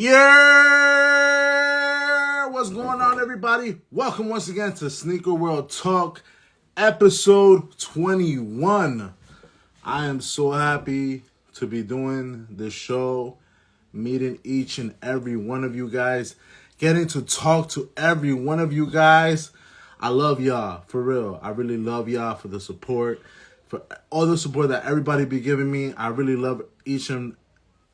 Yeah, what's going on, everybody? Welcome once again to Sneakerworld Talk, episode 21. I am so happy to be doing this show, meeting each and every one of you guys, getting to talk to every one of you guys. I love y'all, for real. I really love y'all for the support, for all the support that everybody be giving me. I really love each and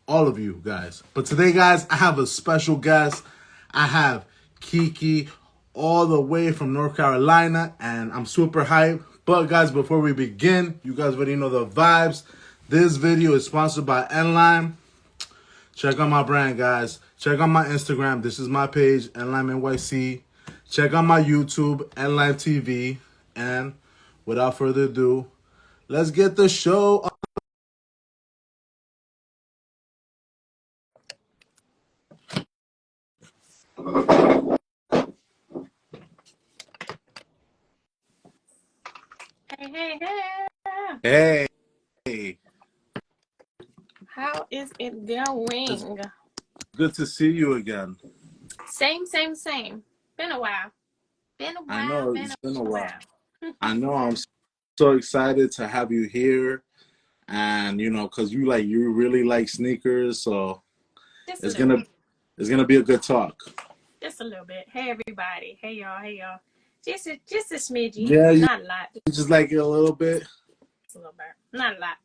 all of you guys. But today, guys, I have a special guest. I have KIKI all the way from North Carolina, and I'm super hyped. But guys, before we begin, you guys already know the vibes. This video is sponsored by Nlime. Check out my brand, guys. Check out my Instagram. This is my page, Nlime NYC. Check out my YouTube, Nlime TV. And without further ado, let's get the show up. Hey. Hey, How is it going? it's good to see you again. Same. Been a while. I know it's been a while. I know I'm so excited to have you here, and because you really like sneakers, so Just a it's little gonna bit. it's gonna be a good talk. Just a little bit. Hey everybody. Hey y'all. Just a smidgy. Yeah, you Not a lot. just like it a little bit. Just a little bit. Not a lot.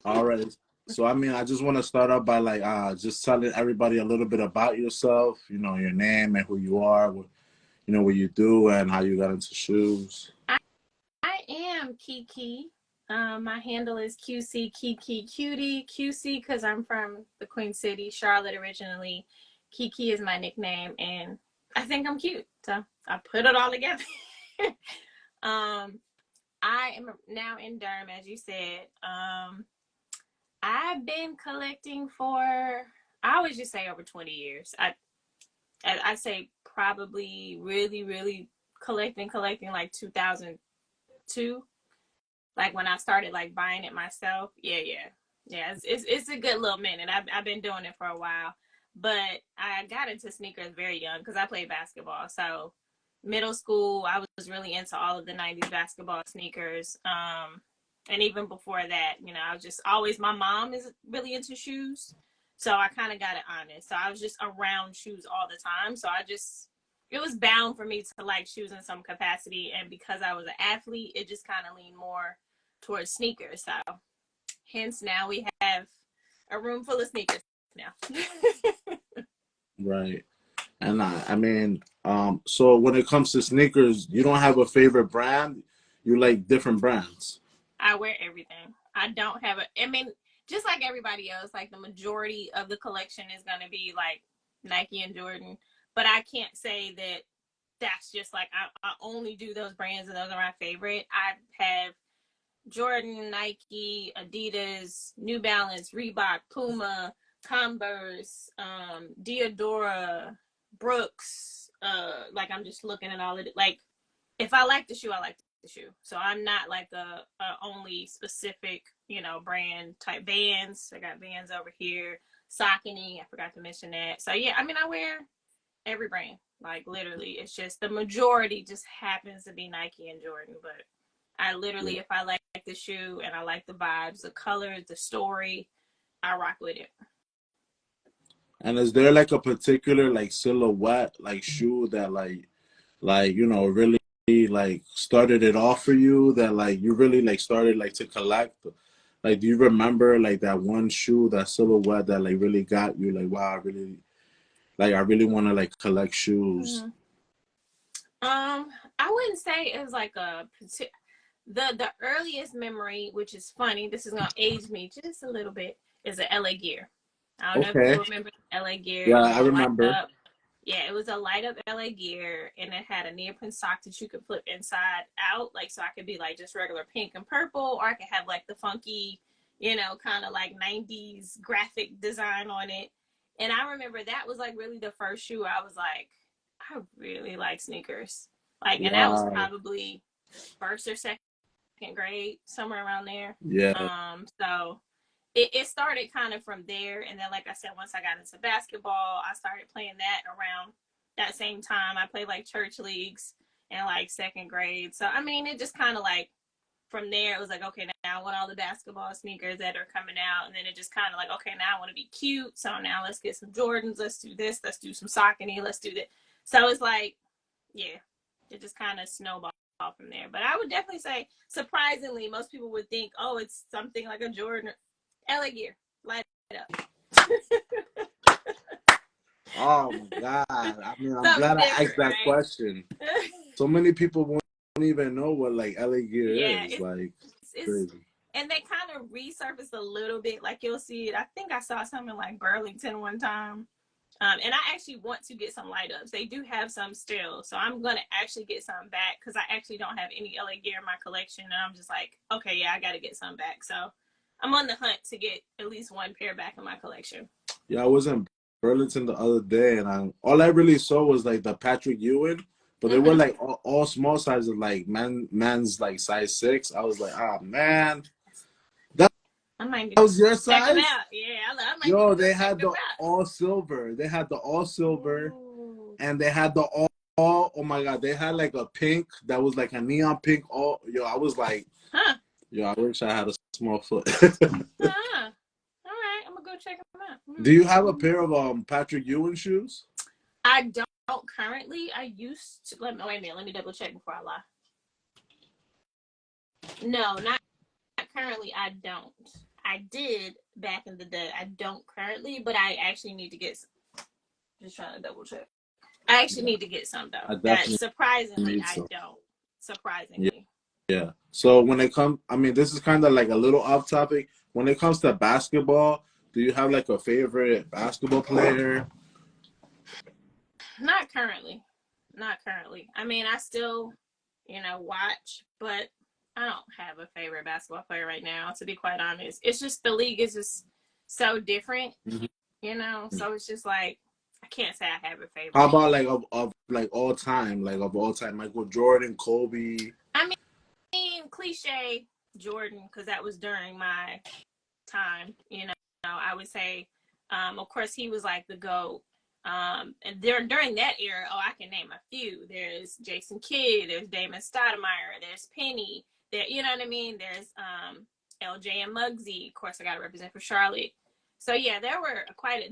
All right. So I just want to start out by just telling everybody a little bit about yourself. Your name and who you are. What you do and how you got into shoes. I am Kiki. My handle is QC Kiki Cutie. QC because I'm from the Queen City, Charlotte originally. Kiki is my nickname, and I think I'm cute, so I put it all together. I am now in Durham, as you said. I've been collecting for, I always just say over 20 years. I say probably really collecting like 2002, like when I started like buying it myself. Yeah. It's a good little minute. I've been doing it for a while, but I got into sneakers very young because I played basketball. So middle school, I was really into all of the 90s basketball sneakers. And even before that, I was just always, my mom is really into shoes. So I kind of got it honest. So I was just around shoes all the time. So it was bound for me to like shoes in some capacity. And because I was an athlete, it just kind of leaned more towards sneakers. So hence now we have a room full of sneakers now. Right. And so when it comes to sneakers, you don't have a favorite brand. You like different brands. I wear everything. I don't have just like everybody else, like the majority of the collection is going to be like Nike and Jordan. But I can't say that that's just like, I only do those brands and those are my favorite. I have Jordan, Nike, Adidas, New Balance, Reebok, Puma, Converse, Diadora, Brooks. Like I'm just looking at all of it. Like if I like the shoe, I like the shoe. So I'm not like a only specific, brand type. Vans. I got Vans over here. Saucony. I forgot to mention that. So yeah, I wear every brand. Like literally, it's just the majority just happens to be Nike and Jordan. But I literally, if I like the shoe and I like the vibes, the colors, the story, I rock with it. And is there like a particular like silhouette like shoe that really like started it off for you, that like you really like started like to collect? Like, do you remember like that one shoe, that silhouette that like really got you like, wow, I really want to like collect shoes? Mm-hmm. I wouldn't say it was like the earliest memory, which is funny. This is gonna age me just a little bit. Is a LA Gear. I don't know if Okay. you remember LA Gear. Yeah, It was I a light remember. up. Yeah, it was a light up LA Gear, and it had a neoprene sock that you could flip inside out, like so I could be like just regular pink and purple, or I could have like the funky, kind of like 90s graphic design on it. And I remember that was like really the first shoe I was like, I really like sneakers. Like, and that was Wow. probably first or second grade, somewhere around there. Yeah. So it started kind of from there. And then, like I said, once I got into basketball, I started playing that around that same time. I played like church leagues in like second grade. So, I mean, it just kind of like from there, it was like, okay, now I want all the basketball sneakers that are coming out. And then it just kind of like, okay, now I want to be cute. So now let's get some Jordans. Let's do this. Let's do some Saucony. Let's do that. So it's like, yeah, it just kind of snowballed from there. But I would definitely say, surprisingly, most people would think, oh, it's something like a Jordan. LA Gear, light it up. Oh my God. I mean, I'm Something glad I different, asked that right? question. So many people won't even know what like LA Gear Yeah, is. Like, it's crazy. and they kind of resurfaced a little bit. Like you'll see it. I think I saw something like Burlington one time. And I actually want to get some light ups. They do have some still. So I'm going to actually get some back because I actually don't have any LA Gear in my collection. And I'm just like, okay, yeah, I got to get some back. So I'm on the hunt to get at least one pair back in my collection. Yeah, I was in Burlington the other day, and all I really saw was like the Patrick Ewing, but they were like all small sizes, like man's like size 6. I was like, ah man, that I might that was your check them size? out. Yeah, I might Yo, need to they check had them the out. all silver. They had the all silver, Ooh. and they had the all. Oh my God, they had like a pink that was like a neon pink. All yo, I was like, Huh. yo, I wish I had a small foot. Huh. All right, I'm gonna go check them out. Do you have a pair of Patrick Ewing shoes? I don't currently. I used to. Wait a minute. Let me double check before I lie. No, not currently. I don't. I did back in the day. I don't currently, but I actually need to get some. Just trying to double check. I actually need to get some I though. That definitely surprisingly need I some. don't. Yeah. Surprisingly. Yeah. So when it comes, I mean, this is kind of like a little off topic. When it comes to basketball, do you have like a favorite basketball player? Not currently. Not currently. I mean, I still, watch, but I don't have a favorite basketball player right now, to be quite honest. It's just the league is just so different, So it's just like I can't say I have a How favorite. about like of like of all time, Michael Jordan, Kobe? I mean, cliche Jordan, because that was during my time, I would say, of course, he was like the GOAT. And during that era, I can name a few. There's Jason Kidd, there's Damon Stoudemire, there's Penny, you know what I mean? There's LJ and Muggsy. Of course, I got to represent for Charlotte. So yeah, there were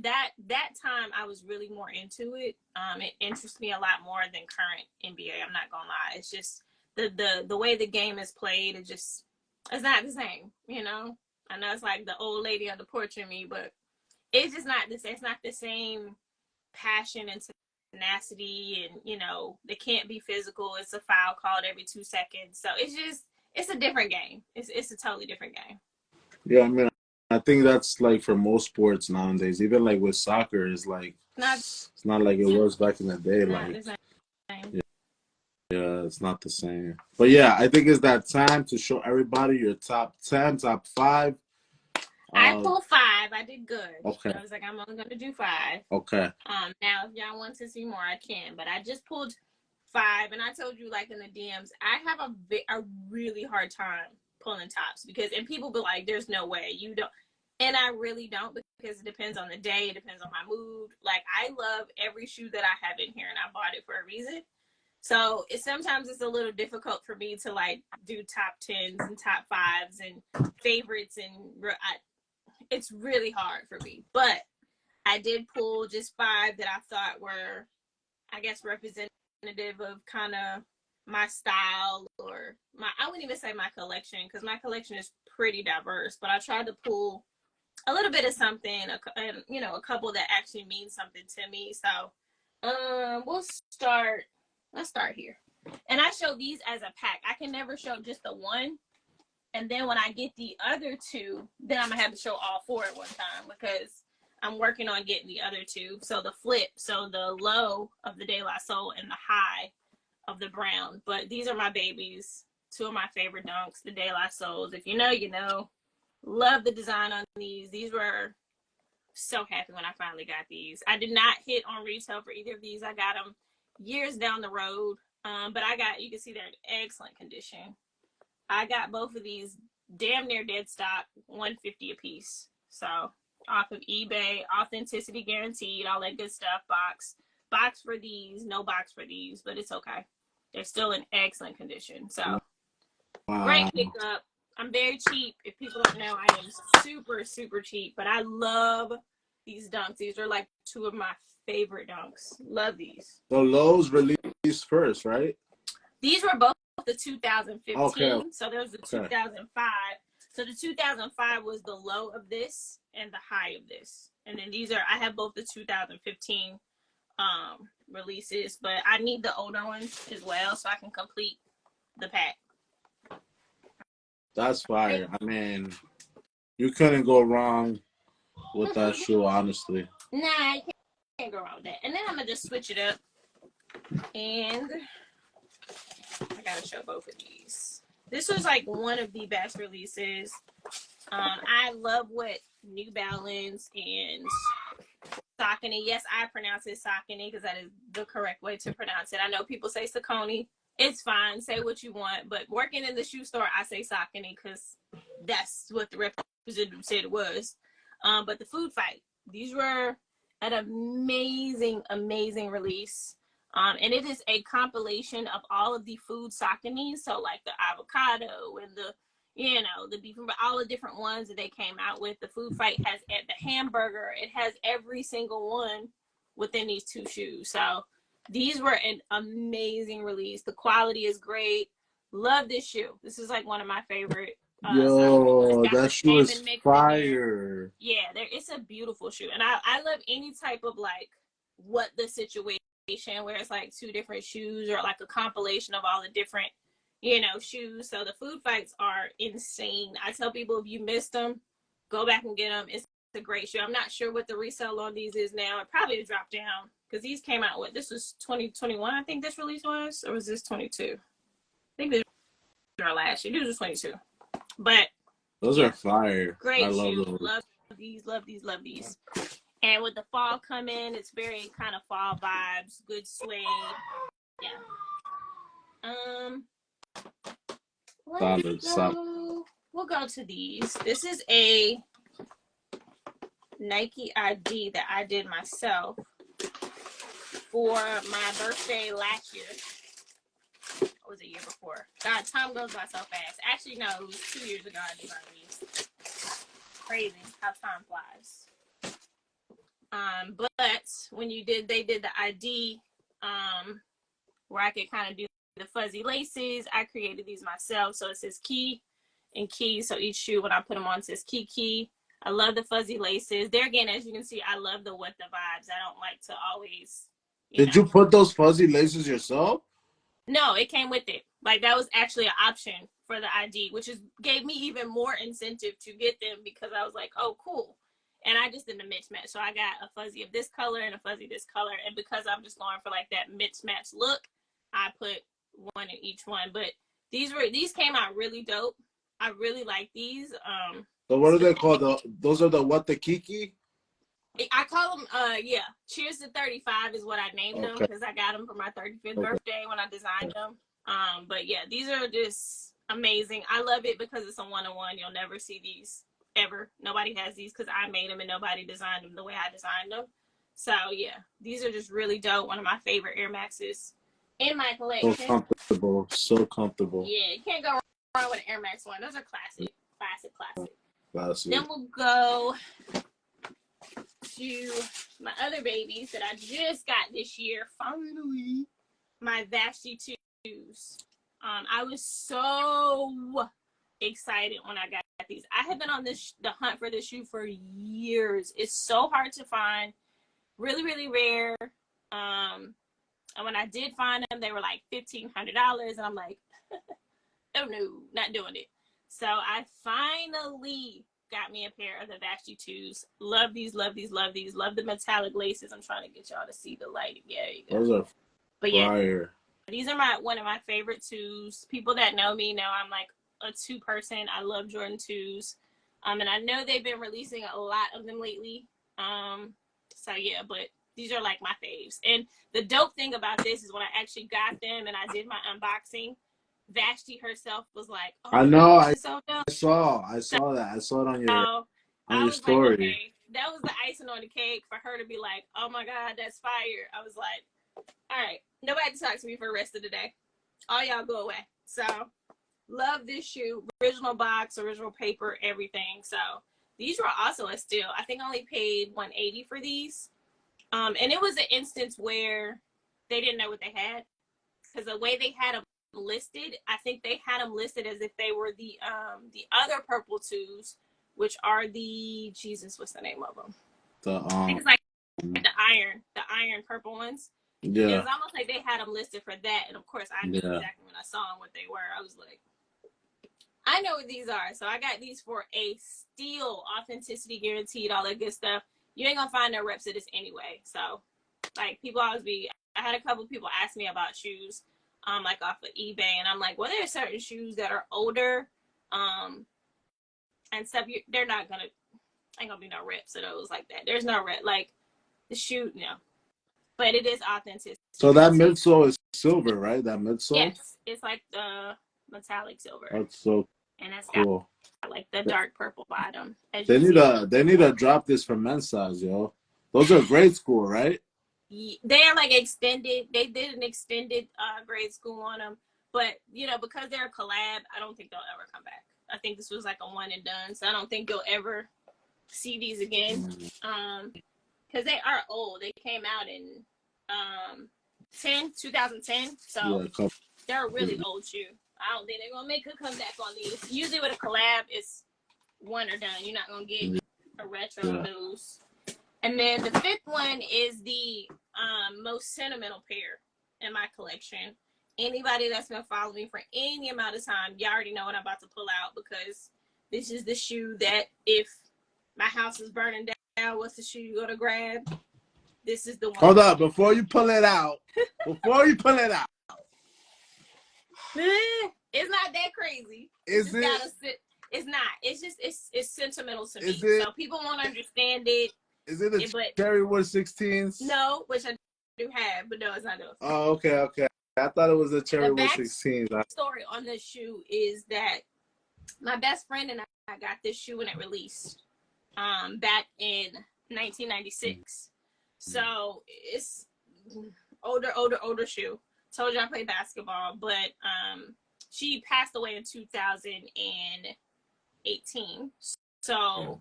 that time I was really more into it. It interests me a lot more than current NBA. I'm not gonna lie. It's just the way the game is played. It's not the same. I know it's like the old lady on the porch in me, but it's just not this. It's not the same passion and tenacity, and they can't be physical. It's a foul called every 2 seconds, so it's a different game. It's a totally different game. Yeah, I mean, I think that's like for most sports nowadays. Even like with soccer, it's like it's not like it was back in the day. Like, yeah, it's not the same. But yeah, I think it's that time to show everybody your top 10, top 5. I pulled 5. I did good. Okay. I was like, I'm only gonna do 5. Okay. Now if y'all want to see more, I can. But I just pulled 5, and I told you, like in the DMs, I have a really hard time pulling tops and people be like, "There's no way you don't," and I really don't, because it depends on the day, it depends on my mood. Like, I love every shoe that I have in here, and I bought it for a reason. So sometimes it's a little difficult for me to like do top 10s and top 5s and favorites, and it's really hard for me. But I did pull just 5 that I thought were, I guess, representative of kind of my style, or I wouldn't even say my collection, because my collection is pretty diverse, but I tried to pull a little bit of something, a couple that actually means something to me. So let's start here. And I show these as a pack. I can never show just the one. And then when I get the other 2, then I'm going to have to show all 4 at one time, because I'm working on getting the other 2. So the flip, so the low of the De La Soul and the high of the brown. But these are my babies. 2 of my favorite dunks, the De La Souls. If you know, you know. Love the design on these. These were so happy when I finally got these. I did not hit on retail for either of these. I got them years down the road. But you can see they're in excellent condition. I got both of these damn near dead stock, $150 a piece. So off of eBay, authenticity guaranteed, all that good stuff. Box for these, no box for these, but it's okay. They're still in excellent condition. So great pickup. I'm very cheap. If people don't know, I am super, super cheap, but I love these dunks. These are like two of my favorite dunks. Love these. The lows released first, right? These were both the 2015. Okay. So there's the 2005. So the 2005 was the low of this and the high of this. And then these are, I have both the 2015 releases, but I need the older ones as well so I can complete the pack. That's fire. I mean, you couldn't go wrong with that shoe, honestly. Nah, I can't go wrong with that. And then I'm going to just switch it up. And I got to show both of these. This was like one of the best releases. I love what New Balance and Saucony. Yes, I pronounce it Saucony because that is the correct way to pronounce it. I know people say Saucony. It's fine. Say what you want. But working in the shoe store, I say Saucony because that's what the representative said it was. But the Food Fight, these were an amazing, amazing release. And it is a compilation of all of the food Sauconys. So like the avocado and the, you know, the beef, all the different ones that they came out with. The Food Fight has the hamburger. It has every single one within these two shoes. So these were an amazing release. The quality is great. Love this shoe. This is like one of my favorite. Yo, that shoe is fire. Yeah, it's a beautiful shoe. And I love any type of like what the situation where it's like two different shoes or like a compilation of all the different, you know, shoes. So the Food Fights are insane. I tell people if you missed them, go back and get them. It's a great shoe. I'm not sure what the resale on these is now. It probably dropped down because these came out with, this was 2021, I think this release was, or was this 22? I think this was our last year. This was 22. But those are fire. Great I love shoes. those. Love these, love these, love these. And with the fall coming, it's very kind of fall vibes, good suede. Yeah. We'll go to these. This is a Nike ID that I did myself for my birthday last year. Or was it a year before? God, time goes by so fast. Actually, no, it was 2 years ago I designed these. Crazy how time flies. But when they did the ID, where I could kind of do the fuzzy laces, I created these myself. So it says Key and Key. So each shoe, when I put them on, says KIKI. I love the fuzzy laces. There again, as you can see, I love the what the vibes. I don't like to always. Did you put those fuzzy laces yourself? No, it came with it. Like that was actually an option for the ID, which gave me even more incentive to get them because I was like, oh, cool. And I just did a mix match. So I got a fuzzy of this color and a fuzzy this color. And because I'm just going for like that mix match look, I put one in each one. But these came out really dope. I really like these. So what are they called? Those are the what, the KIKI? I call them, Cheers to 35 is what I named them because I got them for my 35th birthday when I designed them. But yeah, these are just amazing. I love it because it's a one-on-one. You'll never see these ever. Nobody has these because I made them and nobody designed them the way I designed them. So yeah, these are just really dope. One of my favorite Air Maxes in my collection. So comfortable. Yeah, you can't go wrong with an Air Max one. Those are classic. Then we'll go to my other babies that I just got this year. Finally, my Vashti 2s. I was so excited when I got these. I have been on the hunt for this shoe for years. It's so hard to find, really, really rare. And when I did find them, they were like $1,500, and I'm like, oh no, not doing it. So I finally got me a pair of the Vashti 2s. Love these, love these, love these. Love the metallic laces. I'm trying to get y'all to see the light. Yeah, you go. Those are fire. These are one of my favorite 2s. People that know me know I'm like a 2 person. I love Jordan 2s. And I know they've been releasing a lot of them lately. So yeah, but these are like my faves. And the dope thing about this is when I actually got them and I did my unboxing, Vashti herself was like, oh, I know, so dope. I saw that. I saw it on your. on I your was like, story. okay, that was the icing on the cake for her to be like, oh my God, that's fire. I was like, all right, nobody talk to me for the rest of the day. All y'all go away. So love this shoe. Original box, original paper, everything. So these were also a steal. I think I only paid $180 for these. And it was an instance where they didn't know what they had. Because the way they had them listed, I think they had them listed as if they were the other purple twos, which are the Jesus, what's the name of them? I think it's like the iron purple ones. Yeah. It was almost like they had them listed for that, and of course I knew exactly when I saw them what they were. I was like, I know what these are. So I got these for a steal, authenticity guaranteed, all that good stuff. You ain't gonna find no reps of this anyway. So like people always be, I had a couple people ask me about shoes, like off of eBay, and I'm like, well, there are certain shoes that are older, and stuff. They're not gonna, ain't gonna be no reps of those like that. There's no rep like the shoe, no. But it is authentic. So that midsole is silver, right? That midsole? Yes, it's like the metallic silver. That's so and it's cool. Got like the dark purple bottom. They need to drop this for men's size, yo. Those are grade school, right? They're like extended. They did an extended grade school on them, but you know, because they're a collab, I don't think they'll ever come back. I think this was like a one and done, so I don't think you'll ever see these again. Because they are old. They came out in 2010, so yeah, they're a really old shoe. I don't think they're gonna make a comeback on these. Usually with a collab, it's one or done. You're not gonna get a retro of those. And then the fifth one is the most sentimental pair in my collection. Anybody that's been following me for any amount of time, you already know what I'm about to pull out, because this is the shoe that if my house is burning down, what's the shoe you go to grab? This is the one. Hold up, before you pull it out. It's not that crazy. Is it? It's not. It's just it's sentimental to me. So people won't understand it. Is it Cherry Wood 16s? No, which I do have, but no, it's not those. Oh, okay. I thought it was a Cherry Wood 16s. The story on this shoe is that my best friend and I got this shoe when it released, back in 1996. So it's older shoe. Told you I played basketball, but she passed away in 2018. So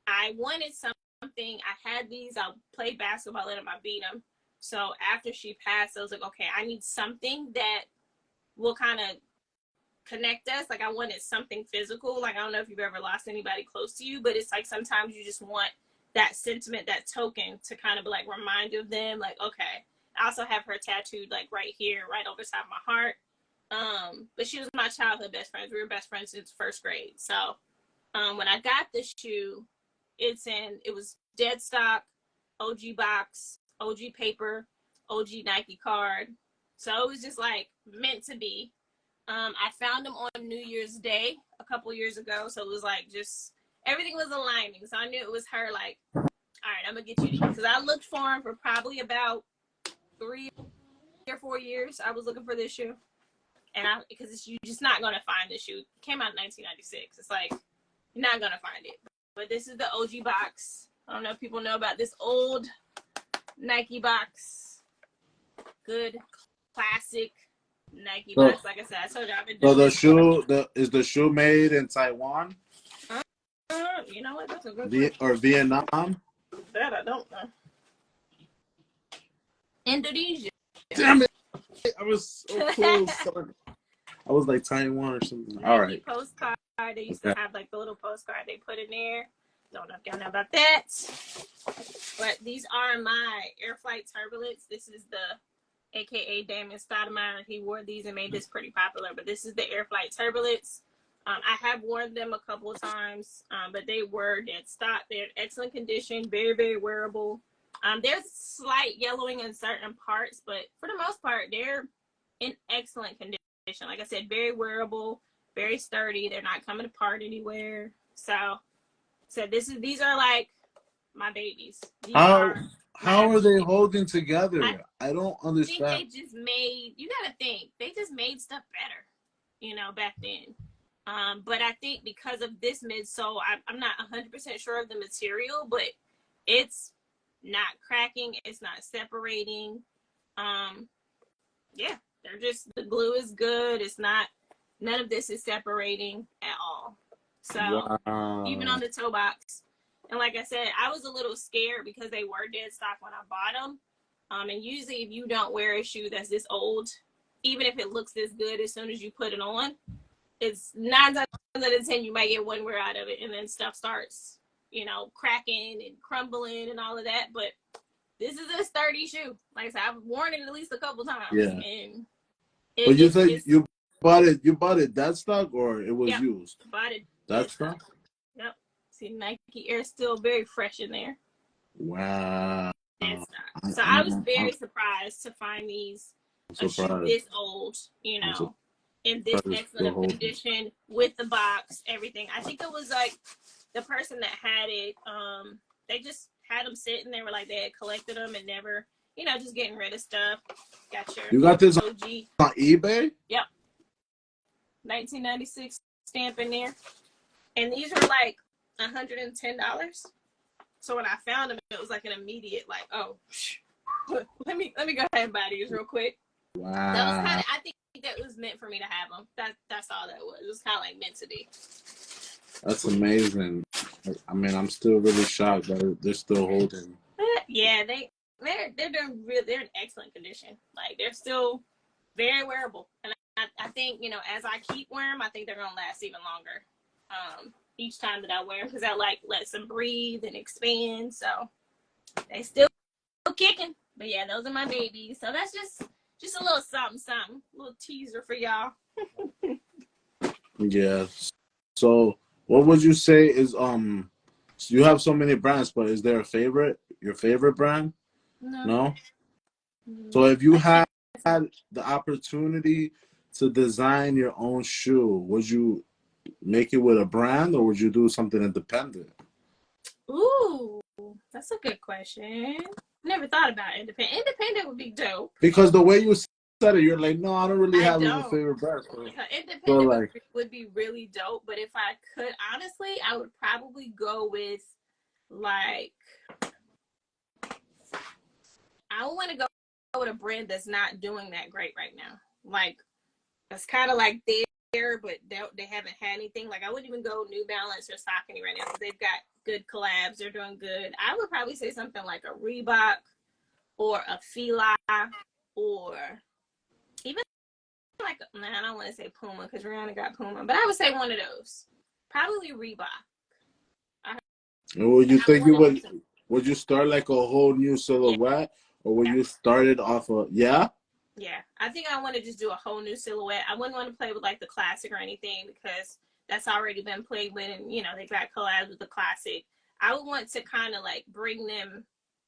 I wanted something. I had these. I played basketball, let him, I beat him. So after she passed, I was like, okay, I need something that will kind of connect us. Like I wanted something physical. Like I don't know if you've ever lost anybody close to you, but it's like sometimes you just want that sentiment, that token to kind of like remind you of them. Like, okay. I also have her tattooed like right here, right over top of my heart. But she was my childhood best friend. We were best friends since first grade. So when I got this shoe, it was dead stock, OG box, OG paper, OG Nike card. So it was just like meant to be. I found them on New Year's Day a couple years ago. So it was like just everything was aligning. So I knew it was her, like, all right, I'm gonna get you these. Because I looked for them for probably about 3 or 4 years. I was looking for this shoe, and because you're just not gonna find this shoe. It came out in 1996. It's like you're not gonna find it. But this is the OG box. I don't know if people know about this old Nike box. Good classic Nike box. Like I said, I told you I've been doing is the shoe made in Taiwan? You know what? That's a good question. Or Vietnam? That I don't know. Indonesia. Damn it! I was so close. I was like Taiwan or something. All right. Postcard. They used to have like the little postcard they put in there. Don't know if y'all know about that. But these are my Air Flight Turbulence. This is the AKA Damon Stoudemire. He wore these and made this pretty popular. But this is the Air Flight Turbulence. I have worn them a couple of times, but they were dead stock. They're in excellent condition, very, very wearable. There's slight yellowing in certain parts, but for the most part, they're in excellent condition. Like I said, very wearable, very sturdy. They're not coming apart anywhere. So these are like my babies. How are they holding together? I don't understand. I think they just made, you gotta think, they just made stuff better, back then. But I think because of this midsole, I'm not 100% sure of the material, but it's not cracking. It's not separating. Yeah, they're just, the glue is good. It's not, none of this is separating at all. So even on Wow. the toe box, and like I said, I was a little scared because they were dead stock when I bought them. And usually if you don't wear a shoe that's this old, even if it looks this good, as soon as you put it on, it's 9 times out of 10 you might get one wear out of it, and then stuff starts, you know, cracking and crumbling and all of that. But this is a sturdy shoe. Like I said, I've worn it at least a couple times, Yeah. and But you said it's you bought it dead stock or it was yep, used? bought it Dead dead stock? stock. Yep. See, Nike Air still very fresh in there. Wow. Dead stock. So I was I'm very surprised to find a shoe surprised. this old, you I'm know, in this surprised it's excellent still of holding. condition with the box, everything. I think it was like the person that had it, they just had them sitting. They were like, they had collected them and never, you know, just getting rid of stuff. Got your You got this OG. on eBay? Yep. 1996 stamp in there. And these were like $110. So when I found them, it was like an immediate, like, oh, let me go ahead and buy these real quick. Wow. That was kind of, I think that was meant for me to have them. That's all that was. It was kind of like meant to be. That's amazing. I mean, I'm still really shocked that they're still holding. Yeah, they're doing real. They're in excellent condition. Like, they're still very wearable, and I think, you know, as I keep wearing them, I think they're gonna last even longer. Each time that I wear them, because I like lets them breathe and expand. So they still kicking. But yeah, those are my babies. So that's just a little something, a little teaser for y'all. Yeah. So what would you say is you have so many brands, but is there a favorite? Your favorite brand? No? So if you had the opportunity to design your own shoe, would you make it with a brand or would you do something independent? Ooh, that's a good question. Never thought about independent. Independent would be dope. Because the way you said it, you're like, no, I don't really I have a don't. favorite brand. Independent So like, would be really dope. But if I could, honestly, I would probably go with, like, I want to go with a brand that's not doing that great right now. Like, it's kind of like there, but they haven't had anything. Like, I wouldn't even go New Balance or Saucony right now because they've got good collabs. They're doing good. I would probably say something like a Reebok or a Fila, or even like, I don't want to say Puma because Rihanna got Puma, but I would say one of those. Probably Reebok. would you think you would you start like a whole new silhouette or would you start it off of, yeah? Yeah, I think I want to just do a whole new silhouette. I wouldn't want to play with like the classic or anything because that's already been played with, and, you know, they got collabs with the classic. I would want to kind of like bring them,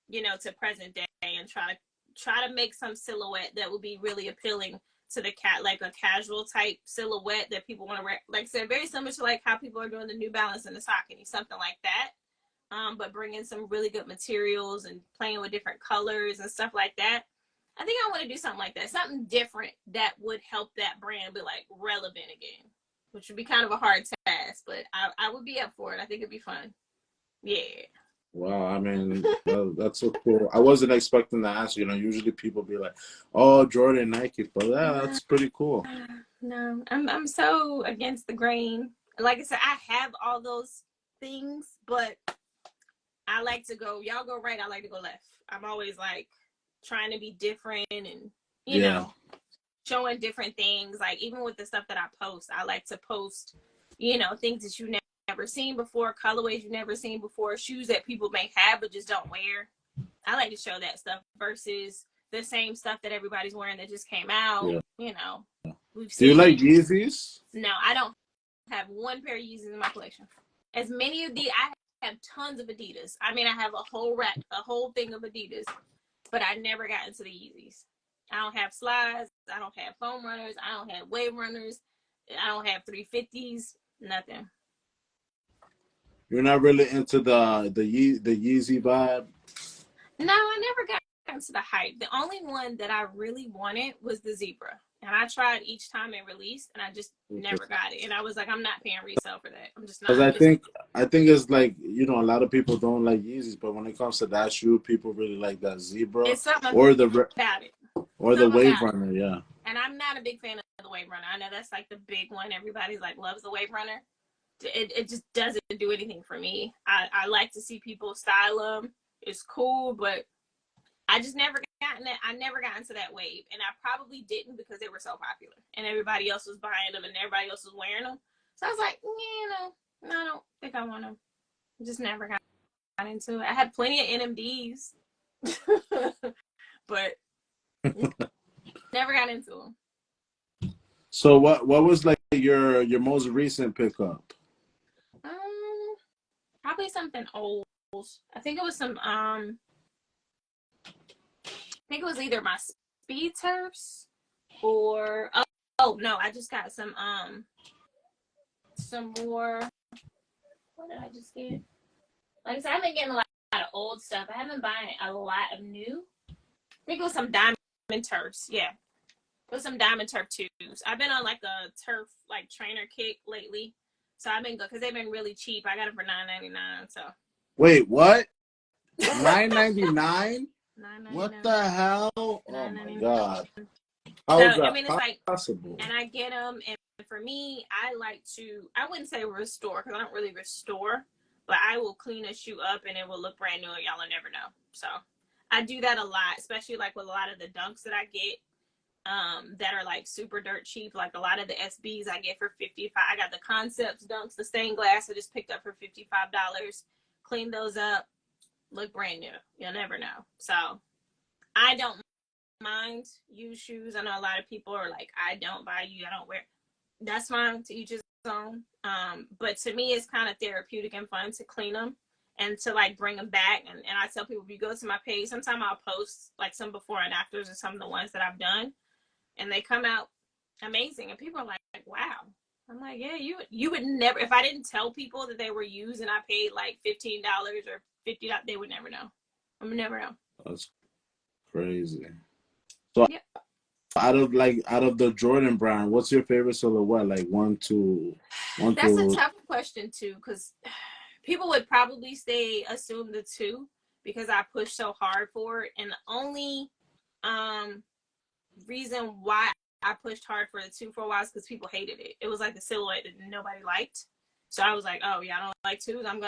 you know, to present day and try to make some silhouette that would be really appealing to the like a casual type silhouette that people want to wear. Like I said, very similar to like how people are doing the New Balance and the Saucony, something like that. But bringing some really good materials and playing with different colors and stuff like that. I think I want to do something like that, something different that would help that brand be like relevant again, which would be kind of a hard task, but I would be up for it. I think it'd be fun. Yeah. Wow, I mean, that's so cool. I wasn't expecting the answer. You know, usually people be like, "Oh, Jordan, Nike," but yeah, that's pretty cool. No, I'm so against the grain. Like I said, I have all those things, but I like to go. Y'all go right. I like to go left. I'm always like trying to be different and, you know, showing different things. Like, even with the stuff that I post, I like to post, you know, things that you've never seen before, colorways you've never seen before, shoes that people may have but just don't wear. I like to show that stuff versus the same stuff that everybody's wearing that just came out. Yeah. You know, we've Do you seen. like Yeezys? No, I don't have one pair of Yeezys in my collection. As many of the, I have tons of Adidas. I mean, I have a whole rack, a whole thing of Adidas, but I never got into the Yeezys. I don't have slides. I don't have foam runners. I don't have wave runners. I don't have 350s. Nothing. You're not really into the Yeezy vibe? No, I never got into the hype. The only one that I really wanted was the zebra, And I tried each time it released, and I just never got it. And I was like, I'm not paying resale for that. I'm just not. Because I think it's like, you know, a lot of people don't like Yeezys, but when it comes to that shoe, people really like that Zebra it's something or about it. the Wave Runner, yeah. And I'm not a big fan of the Wave Runner. I know that's like the big one. Everybody's like loves the Wave Runner. It just doesn't do anything for me. I like to see people style them. It's cool, but I just never I never got into that wave, and I probably didn't because they were so popular and everybody else was buying them and everybody else was wearing them. So I was like, no, I don't think I want them. Just never got into it. I had plenty of NMDs, but never got into them. So what was like your most recent pickup? Probably something old. I think it was some I think it was either my speed turfs or oh no, I just got some more. What did I just get? Like I said, I've been getting a lot of old stuff. I haven't buying a lot of new. I think it was some diamond turfs. Yeah, it was some diamond turf twos. I've been on like a turf like trainer kick lately, so I've been good because they've been really cheap. I got them for $9.99. So wait, what? $9.99? What the hell? Oh my god! How is that it's like possible? And I get them, and for me, I like to. I wouldn't say restore because I don't really restore, but I will clean a shoe up and it will look brand new, and y'all will never know. So I do that a lot, especially like with a lot of the dunks that I get, that are like super dirt cheap. Like a lot of the SBs I get for $55. I got the Concepts dunks, the stained glass I just picked up for $55. Clean those up, look brand new. You'll never know. So I don't mind used shoes. I know a lot of people are like, I don't buy you, I don't wear. That's fine, to each his own. But to me, it's kind of therapeutic and fun to clean them and to like bring them back. And I tell people, if you go to my page, sometimes I'll post like some before and afters of some of the ones that I've done, and they come out amazing. And people are like, wow. I'm like, yeah, you would never, if I didn't tell people that they were used and I paid like $15 or $50, they would never know. I would never know. That's crazy. So yep. Out of the Jordan brand, what's your favorite silhouette? Like one, two. That's a tough question too, because people would probably assume the 2 because I pushed so hard for it. And the only reason why I pushed hard for the 2 for a while is because people hated it. It was like the silhouette that nobody liked. So I was like, oh yeah, I don't like 2s. I'm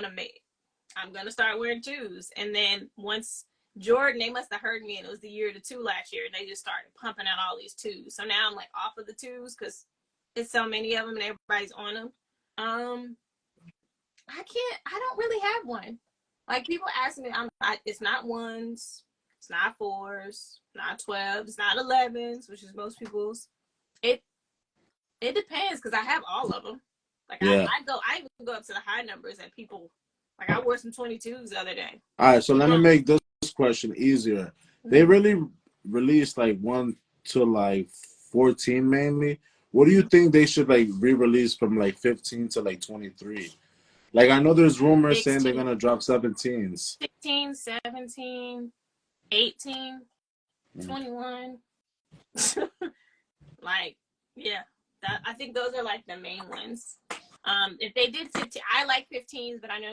gonna start wearing 2s. And then once Jordan, they must have heard me, and it was the year of the 2 last year, and they just started pumping out all these 2s. So now I'm like off of the 2s because it's so many of them and everybody's on them. I don't really have one. Like people ask me, it's not 1s, it's not 4s, not 12s, it's not 11s, which is most people's. It depends because I have all of them. Like yeah. I even go up to the high numbers that people, like I wore some 22s the other day. All right, so let me make this question easier. They really released like 1 to like 14 mainly. What do you think they should like re-release from like 15 to like 23? Like I know there's rumors 16, saying they're gonna drop 17s. 16, 17, 18, 21. Like, yeah. I think those are like the main ones. If they did 15, I like 15s, but I know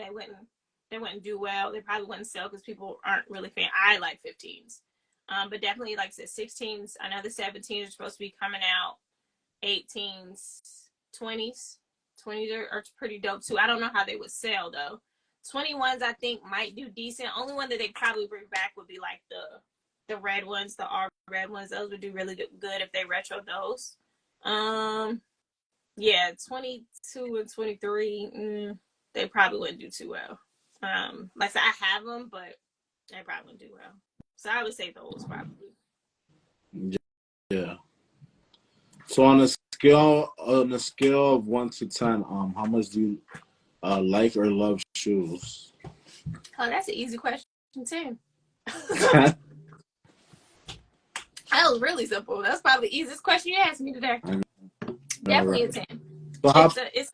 they wouldn't do well. They probably wouldn't sell because people aren't really fan. I like 15s. But definitely, like I said, 16s. I know the 17s are supposed to be coming out. 18s, 20s. 20s are pretty dope too. I don't know how they would sell though. 21s I think might do decent. Only one that they probably bring back would be like the red ones, the R red ones. Those would do really good if they retro those. Yeah, 22 and 23, they probably wouldn't do too well. Like I said, I have them, but they probably wouldn't do well. So I would say those probably. Yeah. So on a scale of 1 to 10, how much do you like or love shoes? Oh, that's an easy question too. That was really simple. That's probably the easiest question you asked me today. Definitely right. A 10. So it's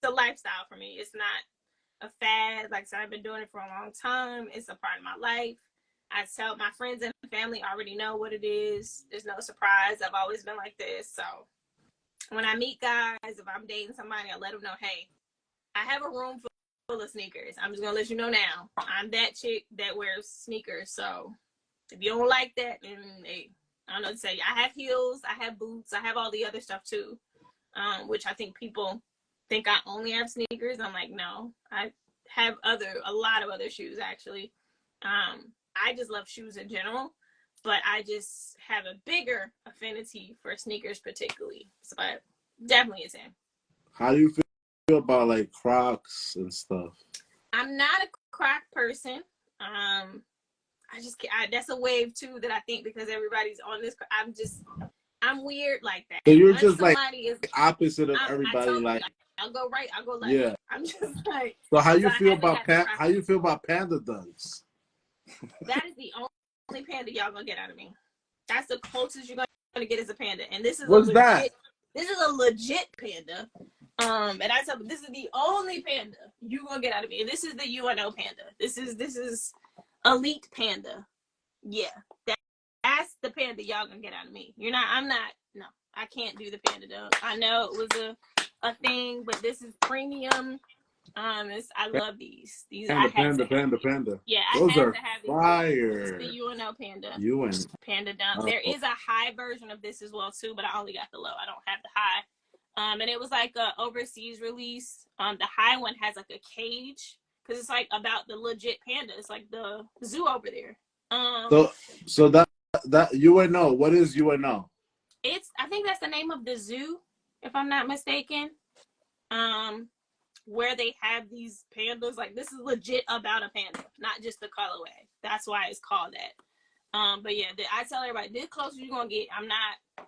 a lifestyle for me. It's not a fad. Like I said, I've been doing it for a long time. It's a part of my life. I tell my friends and family already know what it is. There's no surprise. I've always been like this. So when I meet guys, if I'm dating somebody, I let them know, hey, I have a room full of sneakers. I'm just gonna let you know now. I'm that chick that wears sneakers. So if you don't like that, then hey, I don't know what to say. I have heels, I have boots, I have all the other stuff too. Which I think people think I only have sneakers. I'm like, no, I have a lot of other shoes actually. I just love shoes in general, but I just have a bigger affinity for sneakers particularly. So, but definitely a 10. How do you feel about like Crocs and stuff? I'm not a Croc person. I just that's a wave too that I think because everybody's on this. I'm weird like that. So you're Once just like somebody is opposite of I everybody. told Like, you, I'll go right, I'll go left. yeah. I'm just like. So how you So feel about Panda Dunks? That is the only panda y'all gonna get out of me. That's the closest you're gonna get as a panda, and this is What's that? This is a legit panda. And I tell them this is the only panda you gonna get out of me. And this is the UNO panda. This is elite panda. Yeah, that's the panda y'all gonna get out of me. You're not. I'm not. No, I can't do the panda dunk. I know it was a thing, but this is premium. I love these. Panda. Yeah, Those I had are to have these. fire. It's the UNO panda. UN. Panda dunk. There is a high version of this as well too, but I only got the low. I don't have the high. And it was like a overseas release. The high one has like a cage because it's like about the legit panda. It's like the zoo over there. So that UNO. What is UNO? I think that's the name of the zoo, if I'm not mistaken. Where they have these pandas, like this is legit about a panda, not just the colorway. That's why it's called that. But yeah, I tell everybody, this closest you're gonna get. I'm not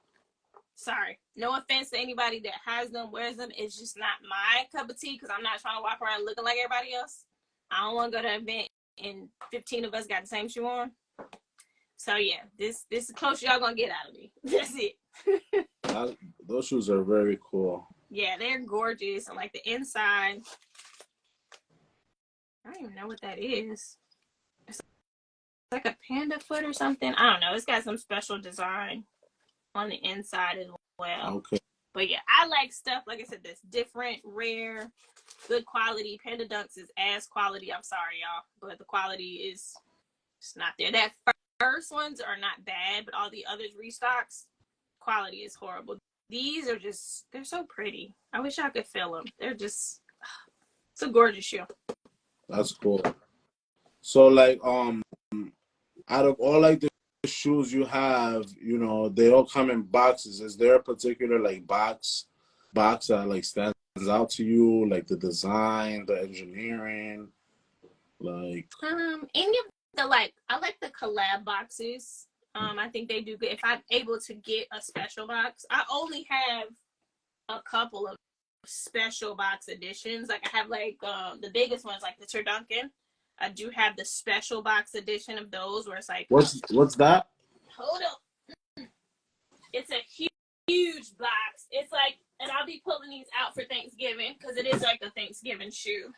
sorry. No offense to anybody that has them, wears them. It's just not my cup of tea because I'm not trying to walk around looking like everybody else. I don't want to go to an event and 15 of us got the same shoe on. So yeah, this is the closest y'all gonna get out of me. That's it. Those shoes are very cool. Yeah, they're gorgeous. And like the inside, I don't even know what that is. It's like a panda foot or something. I don't know. It's got some special design on the inside as well. Okay. But yeah, I like stuff, like I said, that's different, rare, good quality. Panda Dunks is ass quality. I'm sorry, y'all, but the quality is just not there. That first ones are not bad, but all the others restocks, quality is horrible. These are just, they're so pretty. I wish I could feel them. They're just, it's a gorgeous shoe. That's cool. So like, out of all like the shoes you have, you know, they all come in boxes. Is there a particular like box that like stands out to you, like the design, the engineering, like? Any of the I like the collab boxes. I think they do good. If I'm able to get a special box, I only have a couple of special box editions. Like I have like the biggest ones, like the Turduncan. I do have the special box edition of those where it's like What's that? Hold up. It's a huge box. It's like, and I'll be pulling these out for Thanksgiving because it is like a Thanksgiving shoe.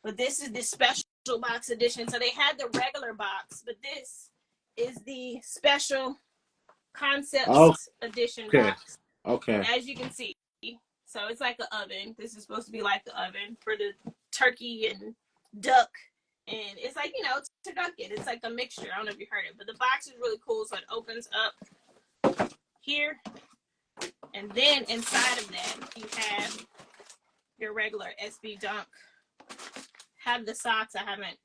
But this is the special box edition. So they had the regular box, but this is the special concepts edition box. Okay. As you can see. So it's like an oven. This is supposed to be like the oven for the turkey and duck. And it's like, you know, to dunk it. It's like a mixture. I don't know if you heard it. But the box is really cool. So it opens up here. And then inside of that, you have your regular SB Dunk. Have the socks. I haven't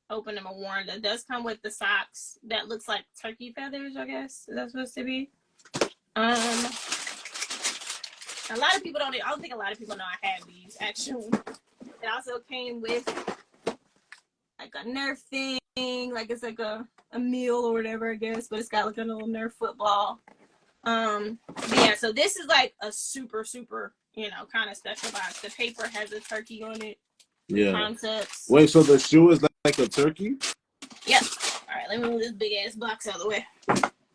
opened them or worn. It does come with the socks that looks like turkey feathers, I guess. Is that supposed to be? A lot of people don't. I don't think a lot of people know I have these actually. It also came with like a Nerf thing, like it's like a meal or whatever, I guess. But it's got like a little Nerf football. Yeah. So this is like a super, you know, kind of special box. The paper has a turkey on it. Yeah. Concepts. Wait, so the shoe is like a turkey? Yep. All right. Let me move this big ass box out of the way.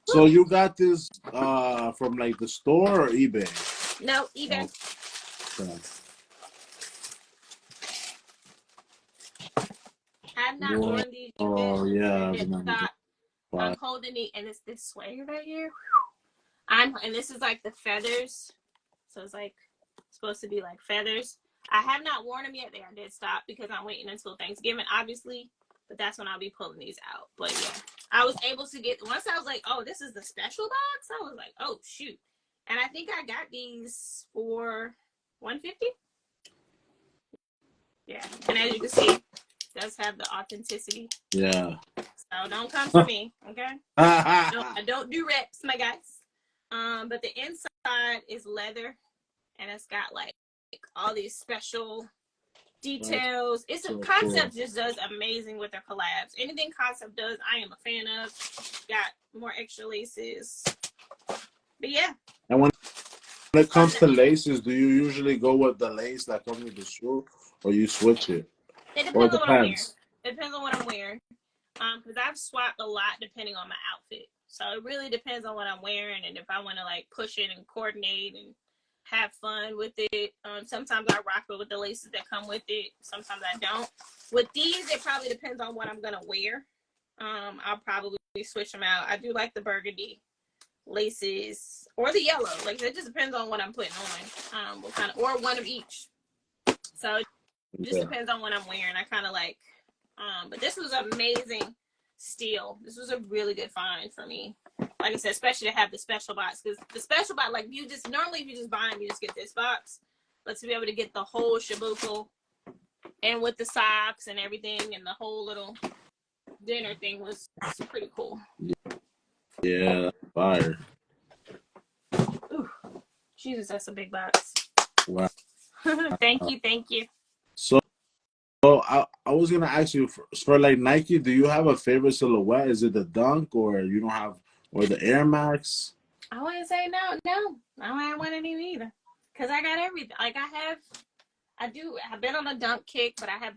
So you got this from like the store or eBay? No, eBay. Okay. I've not worn these yet. Oh yeah, I They're remember. I'm holding it, and it's this suede right here. And this is like the feathers. So it's like supposed to be like feathers. I have not worn them yet. I did stop because I'm waiting until Thanksgiving, obviously. But that's when I'll be pulling these out. But yeah, I was able to get, once I was like, oh, this is the special box. I was like, oh shoot. And I think I got these for $150. Yeah. And as you can see, it does have the authenticity. Yeah. So don't come for me, okay? I don't do reps, my guys. But the inside is leather, and it's got like all these special details. It's a Concept just does amazing with their collabs. Anything Concept does, I am a fan of. Got more extra laces. But yeah. And when it comes to laces, do you usually go with the lace that comes with the shoe, or you switch it? It depends on what I'm wearing. It depends on what I'm wearing. Because I've swapped a lot depending on my outfit. So it really depends on what I'm wearing and if I want to like push it and coordinate and have fun with it. Sometimes I rock it with the laces that come with it. Sometimes I don't. With these, it probably depends on what I'm gonna wear. I'll probably switch them out. I do like the burgundy laces or the yellow. Like it just depends on what I'm putting on. What kind of, or one of each. So it just depends on what I'm wearing. I kind of like. But this was amazing steal. This was a really good find for me. Like I said, especially to have the special box, because the special box, like you just normally if you just buy them, you just get this box. But to be able to get the whole shabuko and with the socks and everything and the whole little dinner thing was pretty cool. Yeah, fire. Ooh, Jesus, that's a big box. Wow. Thank you. So I was gonna ask you for like Nike, do you have a favorite silhouette? Is it the Dunk or you don't have, or the Air Max? I wouldn't say no. I don't have one of them either. Cause I got everything. Like I've been on a Dunk kick, but I have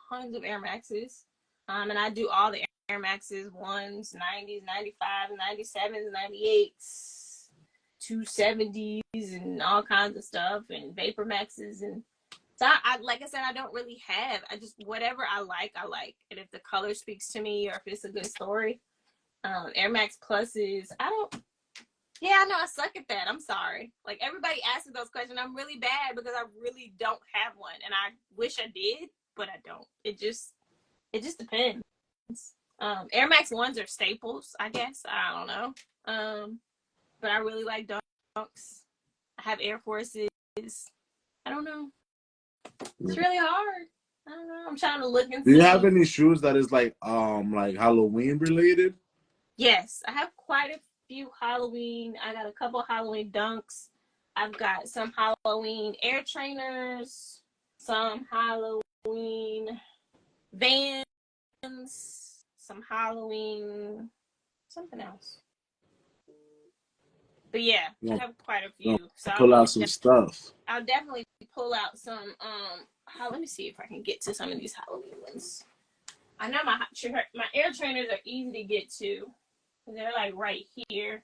tons of Air Maxes. And I do all the Air Maxes, 1s, 90s, 95s, 97s, 98s, 270s, and all kinds of stuff, and Vapor Maxes. And so I like I said, I don't really have. I just, whatever I like. And if the color speaks to me or if it's a good story. Air Max Pluses, I know I suck at that. I'm sorry. Like everybody asks those questions. I'm really bad because I really don't have one. And I wish I did, but I don't. It just depends. Air Max 1s are staples, I guess. I don't know. But I really like Dunks. I have Air Forces. I don't know. It's really hard. I don't know. I'm trying to look and see. Do you have any shoes that is like Halloween related? Yes, I have quite a few Halloween. I got a couple Halloween Dunks. I've got some Halloween Air Trainers, some Halloween Vans, some Halloween something else. But yeah, I have quite a few. So pull out some stuff. I'll definitely pull out some. Let me see if I can get to some of these Halloween ones. I know my Air Trainers are easy to get to. They're like right here.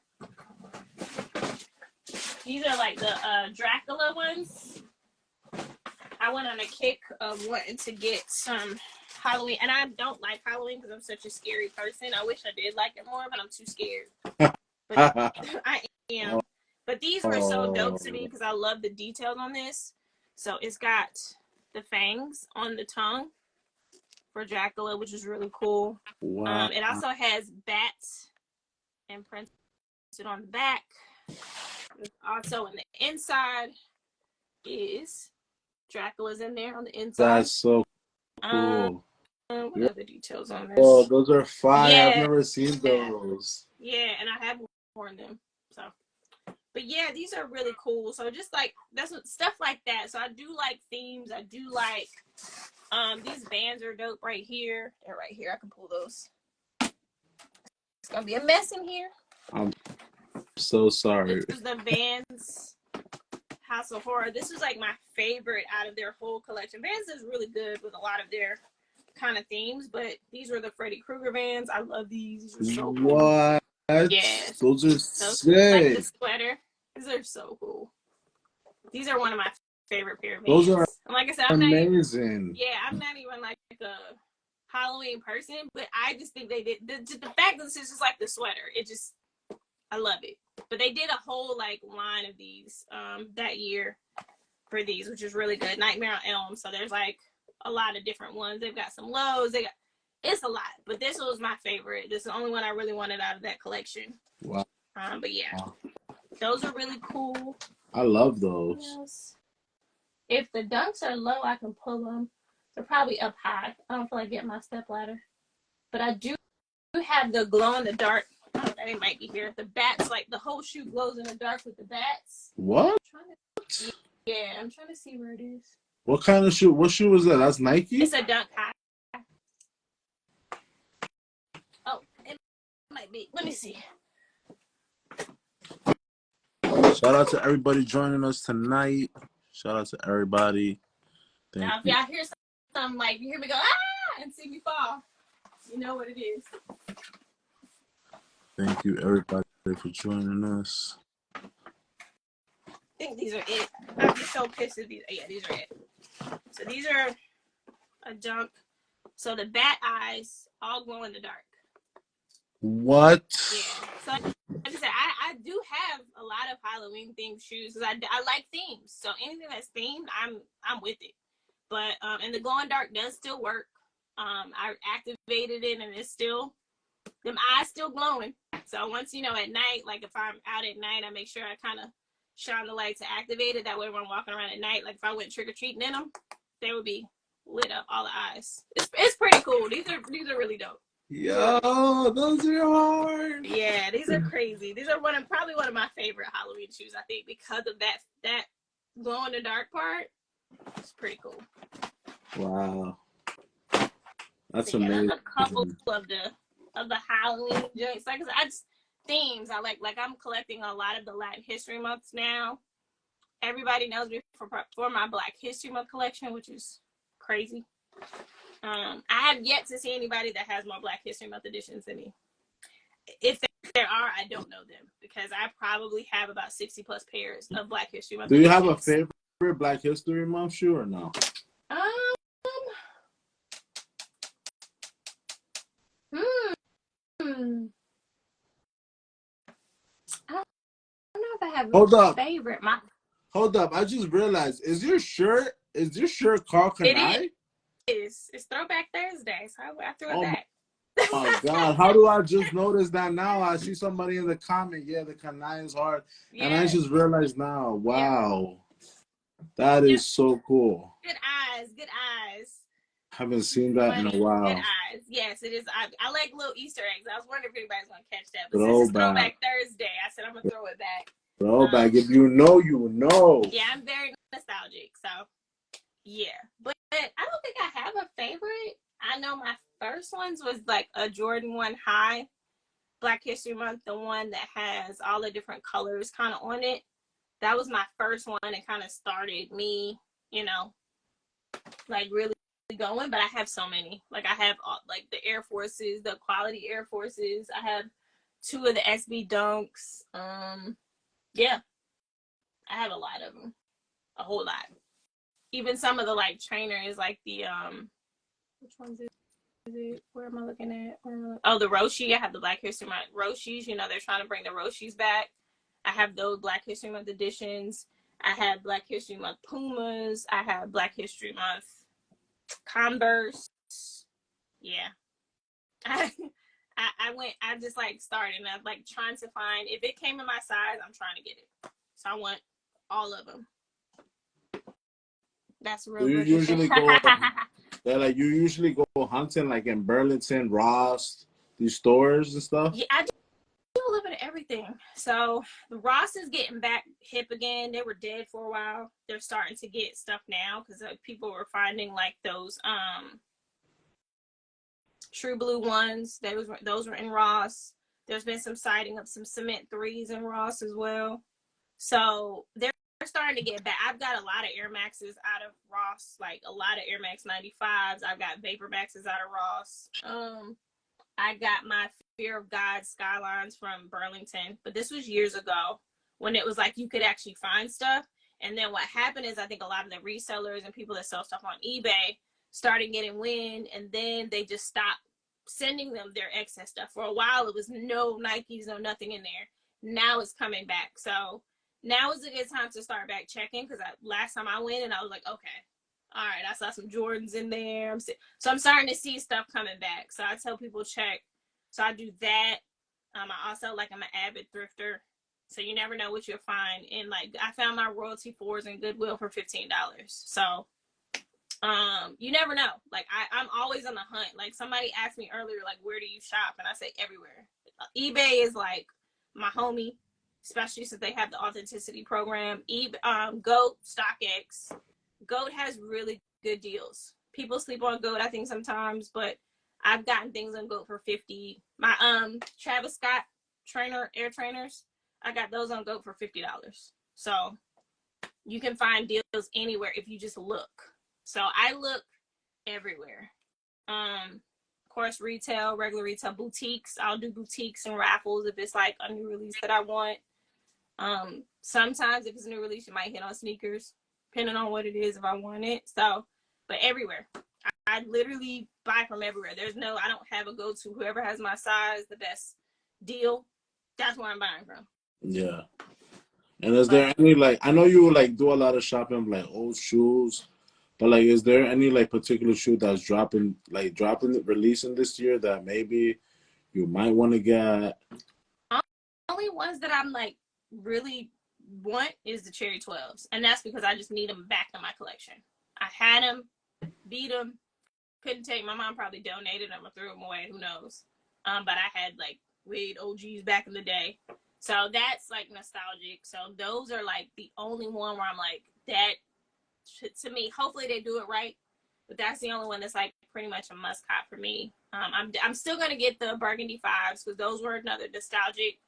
These are like the Dracula ones. I went on a kick of wanting to get some Halloween, and I don't like Halloween because I'm such a scary person. I wish I did like it more, but I'm too scared. But I am. But these were so dope to me because I love the details on this. So it's got the fangs on the tongue for Dracula, which is really cool. Wow. It also has bats imprinted on the back. Also in the inside is Dracula's in there on the inside. That's so cool. What other details on this? Oh, those are fire. Yeah. I've never seen those. Yeah, and I have worn them. So, but yeah, these are really cool. So just like that's stuff like that. So I do like themes. I do like these bands are dope right here. They're right here. I can pull those. It's gonna be a mess in here. I'm so sorry. This is the Vans House of Horror. This was like my favorite out of their whole collection. Vans is really good with a lot of their kind of themes, but these were the Freddy Krueger Vans. I love these. These are so cool. What? Yeah. Those are sick. Like the sweater. These are so cool. These are one of my favorite pair of Vans. Those are and like I said, amazing. I'm not even like a Halloween person, but I just think they did the fact that this is just like the sweater. It just, I love it. But they did a whole like line of these that year for these, which is really good. Nightmare on Elm. So there's like a lot of different ones. They've got some lows. It's a lot, but this was my favorite. This is the only one I really wanted out of that collection. Wow. But yeah, those are really cool. I love those. Yes. If the dunks are low, I can pull them. They're probably up high. I don't feel like getting my step ladder, but I do have the glow in the dark. Oh, that might be here. The bats, like the whole shoe glows in the dark with the bats. What? Yeah, I'm trying to see where it is. What kind of shoe? What shoe was that? That's Nike? It's a dunk high. Oh, it might be. Let me see. Shout out to everybody joining us tonight. Shout out to everybody. Now, if y'all hear something like, you hear me go, ah, and see me fall, you know what it is. Thank you, everybody, for joining us. I think these are it. I'd be so pissed if these, yeah, these are it. So these are a dunk. So the bat eyes all glow in the dark. What? Yeah. So like I said, I do have a lot of Halloween themed shoes because I like themes. So anything that's themed, I'm with it. But and the glow in dark does still work. I activated it and it's still, them eyes still glowing. So once, you know, at night, like if I'm out at night, I make sure I kind of shine the light to activate it. That way when I'm walking around at night, like if I went trick-or-treating in them, they would be lit up, all the eyes. It's pretty cool. These are really dope. Yo, those are hard. Yeah, these are crazy. These are probably one of my favorite Halloween shoes, I think, because of that glow in the dark part. It's pretty cool. Wow. That's so, yeah, amazing. there's a couple of the Halloween joints. Like I just themes. I like I'm collecting a lot of the Latin History Months now. Everybody knows me for my Black History Month collection, which is crazy. I have yet to see anybody that has more Black History Month editions than me. If there are, I don't know them because I probably have about 60 plus pairs of Black History Month. Do you have a favorite Black History Month shoe or no? I don't know if I have a favorite. Hold up! I just realized, is your shirt called KIKI? It is. It's Throwback Thursday, so I threw it back. Oh my God! How do I just notice that now? I see somebody in the comment. Yeah, the KIKI is hard, yeah. And I just realized now. Wow, that is so cool. Good eyes. Good eyes. Haven't seen that in a while. Good eyes. Yes, it is. I like little Easter eggs. I was wondering if anybody's gonna catch that. But since it's Throwback Thursday, I said I'm gonna throw it back. Throwback. If you know, you know. Yeah, I'm very nostalgic. So, yeah. But I don't think I have a favorite. I know my first ones was like a Jordan 1 High, Black History Month, the one that has all the different colors kind of on it. That was my first one and kind of started me, you know, like really going. But I have so many. Like I have like the Air Forces, the quality Air Forces. I have 2 of the SB Dunks. Yeah, I have a lot of them, a whole lot. Even some of the like trainers, like the which ones is it? Where am I looking at? Oh, the Roshi. I have the Black History Month Roshis. You know, they're trying to bring the Roshis back. I have those Black History Month editions. I have Black History Month Pumas. I have Black History Month Converse. Yeah. I just like started and I'm like trying to find, if it came in my size, I'm trying to get it. So I want all of them. That's real. You usually go, you usually go hunting like in Burlington, Ross, these stores and stuff? Yeah, I do a little bit of everything. So the Ross is getting back hip again. They were dead for a while. They're starting to get stuff now because people were finding like those True Blue ones. Those were in Ross. There's been some sighting of some Cement 3s in Ross as well. So they're starting to get back. I've got a lot of Air Maxes out of Ross, like a lot of Air Max 95s. I've got Vapor Maxes out of Ross. I got my Fear of God Skylines from Burlington, but this was years ago when it was like you could actually find stuff. And then what happened is I think a lot of the resellers and people that sell stuff on eBay, started getting wind, and then they just stopped sending them their excess stuff. For a while, it was no Nikes, no nothing in there. Now it's coming back. So now is a good time to start back checking, because last time I went and I was like, okay, all right, I saw some Jordans in there. So I'm starting to see stuff coming back. So I tell people check. So I do that. I also, I'm an avid thrifter. So you never know what you'll find. And like, I found my Royalty 4s in Goodwill for $15. So you never know. Like, I'm always on the hunt. Like, somebody asked me earlier, like, where do you shop? And I say everywhere. eBay is like my homie, especially since they have the authenticity program. GOAT, StockX. GOAT has really good deals. People sleep on GOAT, I think, sometimes, but I've gotten things on GOAT for $50. My Travis Scott air trainers, I got those on GOAT for $50. So you can find deals anywhere if you just look. So I look everywhere. Of course, retail, regular retail, boutiques. I'll do boutiques and raffles if it's like a new release that I want. Sometimes if it's a new release, you might hit on sneakers, depending on what it is, if I want it. So, but everywhere. I literally buy from everywhere. I don't have a go-to. Whoever has my size, the best deal, that's where I'm buying from. Yeah. And is there any, like, I know you like do a lot of shopping, like old shoes, but like, is there any like particular shoe that's releasing this year that maybe you might want to get? Only ones that I'm like really want is the Cherry 12s, and that's because I just need them back in my collection. I had them, beat them, couldn't take. My mom probably donated them or threw them away, who knows. But I had like Wade OGs back in the day, so that's like nostalgic. So those are like the only one where I'm like, that to me. Hopefully they do it right, but that's the only one that's like pretty much a must cop for me. I'm still gonna get the Burgundy 5s, because those were another nostalgic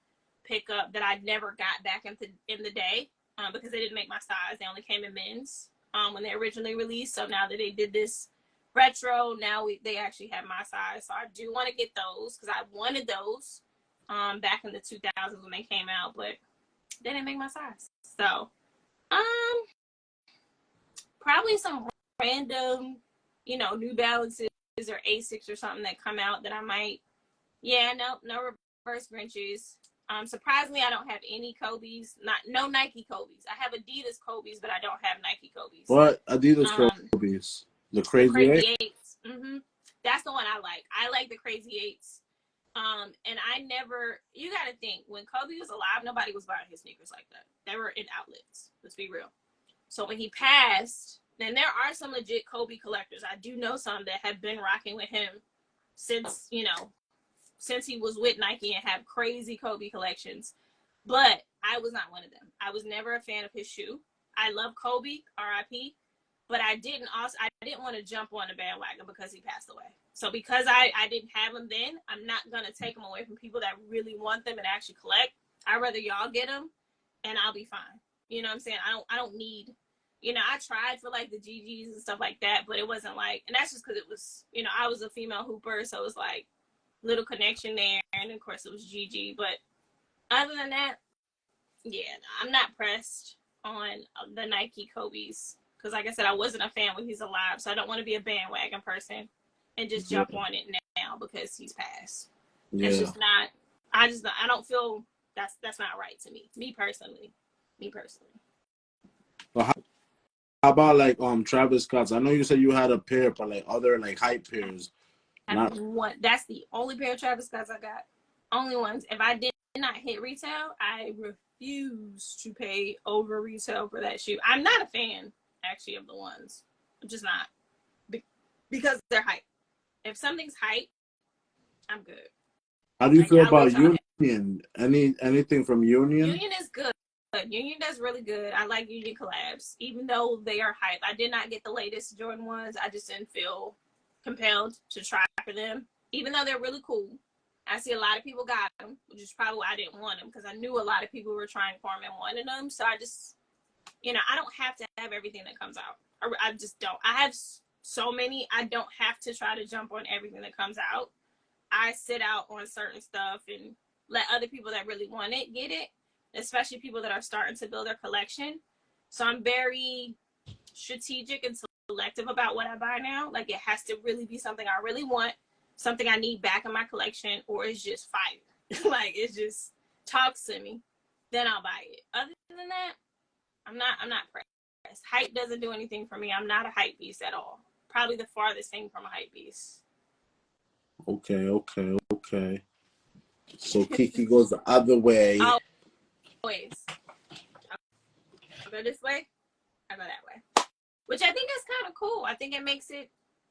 pickup that I never got back in the day, because they didn't make my size. They only came in men's when they originally released. So now that they did this retro, now they actually have my size. So I do want to get those, because I wanted those back in the 2000s when they came out, but they didn't make my size. So probably some random, New Balances or Asics or something that come out that I might. No reverse Grinches. Surprisingly, I don't have any Kobe's. No Nike Kobe's. I have Adidas Kobe's, but I don't have Nike Kobe's. What Adidas Kobe's? The Crazy Eights. That's the one I like. I like the Crazy Eights. And you got to think, when Kobe was alive, nobody was buying his sneakers like that. They were in outlets. Let's be real. So when he passed, then there are some legit Kobe collectors. I do know some that have been rocking with him since he was with Nike, and have crazy Kobe collections. But I was not one of them. I was never a fan of his shoe. I love Kobe, R.I.P., but I didn't want to jump on the bandwagon because he passed away. So because I didn't have him then, I'm not going to take them away from people that really want them and actually collect. I'd rather y'all get them and I'll be fine. You know what I'm saying? I don't need, I tried for like the GGs and stuff like that, but it wasn't like, and that's just because it was, I was a female hooper. So it was like little connection there. And of course it was GG. But other than that, yeah, I'm not pressed on the Nike Kobe's. Because like I said, I wasn't a fan when he's alive. So I don't want to be a bandwagon person and just jump on it now because he's passed. Yeah. It's just not, I don't feel that's not right to me. Me personally. Well, how about like Travis Scott's? I know you said you had a pair, but like other like hype pairs. That's the only pair of Travis Scott's I got. Only ones. If I did not hit retail, I refuse to pay over retail for that shoe. I'm not a fan, actually, of the ones. I'm just not. Because they're hype. If something's hype, I'm good. How do you feel about Union? Anything from Union? Union is good. Union does really good. I like Union collabs, even though they are hype. I did not get the latest Jordan ones. I just didn't feel compelled to try for them, even though they're really cool. I see a lot of people got them, which is probably why I didn't want them, because I knew a lot of people were trying for them and wanted them. So I just, I don't have to have everything that comes out. I just don't. I have so many. I don't have to try to jump on everything that comes out. I sit out on certain stuff and let other people that really want it get it, especially people that are starting to build their collection. So I'm very strategic and selective about what I buy now. Like, it has to really be something I really want, something I need back in my collection, or it's just fire. Like, it just talks to me, then I'll buy it. Other than that, I'm not pressed. Hype doesn't do anything for me. I'm not a hype beast at all. Probably the farthest thing from a hype beast. Okay. So Kiki goes the other way. Always. I'll go this way, I go that way. Which I think is kind of cool. I think it makes it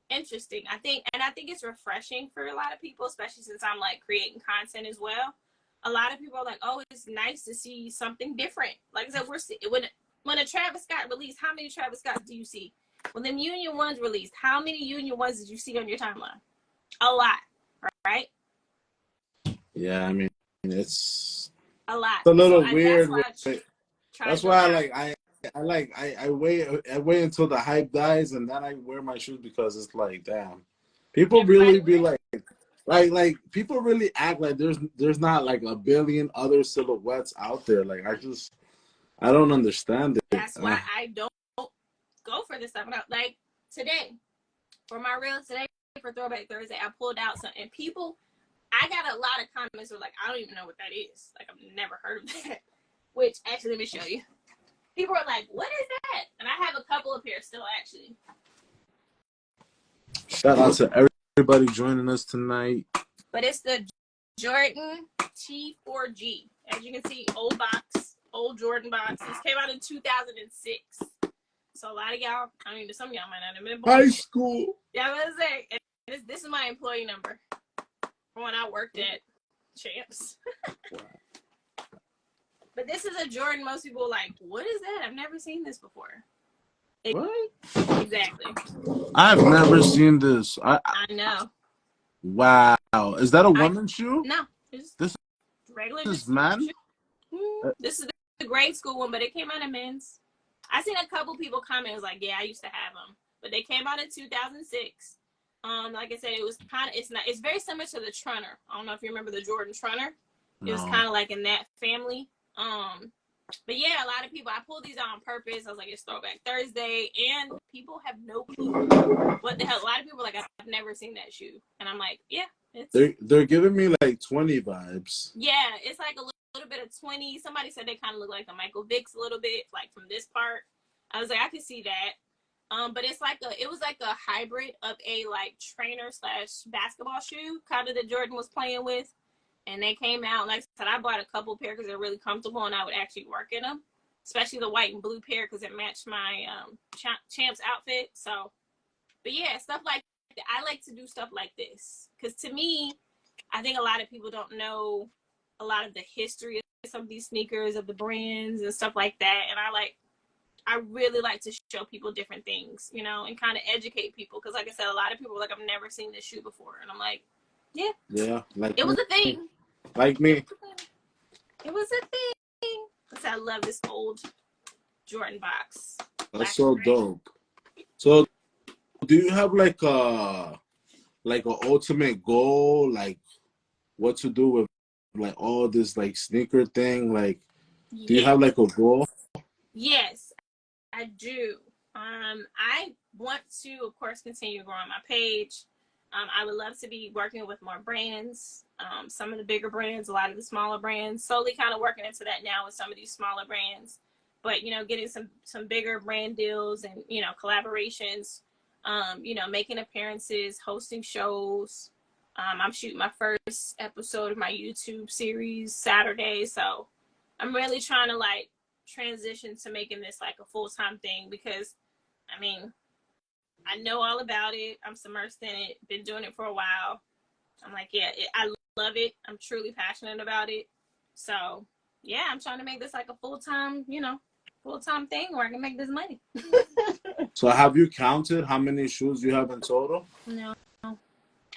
interesting. I think it's refreshing for a lot of people, especially since I'm like creating content as well. A lot of people are like, oh, it's nice to see something different. Like I said, when a Travis Scott released, how many Travis Scotts do you see? When them Union ones released, how many Union ones did you see on your timeline? A lot, right? Yeah, I mean, it's a lot. a little weird. That's why I wait until the hype dies and then I wear my shoes, because it's like, damn, people really be like people really act like there's not like a billion other silhouettes out there. Like, I don't understand it. That's why I don't go for this stuff. Like today, for my reel today, for Throwback Thursday, I pulled out some, and I got a lot of comments who were like, I don't even know what that is. Like, I've never heard of that. Which, actually, let me show you. People are like, what is that? And I have a couple of pairs still, actually. Shout out to everybody joining us tonight. But it's the Jordan T4G. As you can see, old Jordan box. This came out in 2006. So a lot of y'all, some of y'all might not have been born. High school. Yeah, I was gonna say, this is my employee number from when I worked at Champs. But this is a Jordan. Most people are like, what is that? I've never seen this before. What? Exactly. I've never seen this. I know. Wow. Is that a woman's shoe? No. This regular. This is man? This is the grade school one, but it came out in men's. I seen a couple people comment. It was like, yeah, I used to have them. But they came out in 2006. Like I said, it was it's very similar to the Trunner. I don't know if you remember the Jordan Trunner. It was kind of like in that family. But yeah, a lot of people, I pulled these out on purpose. I was like, it's Throwback Thursday, and people have no clue what the hell. A lot of people are like, I've never seen that shoe, and I'm like, yeah, they're giving me like 20 vibes. Yeah, it's like a little bit of 20. Somebody said they kind of look like the Michael Vicks a little bit, like from this part. I was like, I could see that. But it was like a hybrid of a like trainer / basketball shoe, kind of that Jordan was playing with. And they came out, like I said, I bought a couple pair because they're really comfortable and I would actually work in them, especially the white and blue pair because it matched my Champs outfit. So, but yeah, stuff like that. I like to do stuff like this because to me, I think a lot of people don't know a lot of the history of some of these sneakers, of the brands and stuff like that. And I really like to show people different things, and kind of educate people because, like I said, a lot of people are like, I've never seen this shoe before. And I'm like, yeah, like it was a thing. Like me. It was a thing. Because I love this old Jordan box. That's so dope. So, do you have like an ultimate goal, like what to do with like all this like sneaker thing? Like, do you have like a goal? Yes, I do. I want to, of course, continue growing my page. I would love to be working with more brands, some of the bigger brands, a lot of the smaller brands, slowly kind of working into that now with some of these smaller brands, but, getting some bigger brand deals and, collaborations, making appearances, hosting shows. I'm shooting my first episode of my YouTube series Saturday. So I'm really trying to like transition to making this like a full-time thing because, I know all about it. I'm submersed in it. Been doing it for a while. I'm like, yeah, I love it. I'm truly passionate about it. So, yeah, I'm trying to make this like a full-time thing where I can make this money. So, have you counted how many shoes you have in total? No.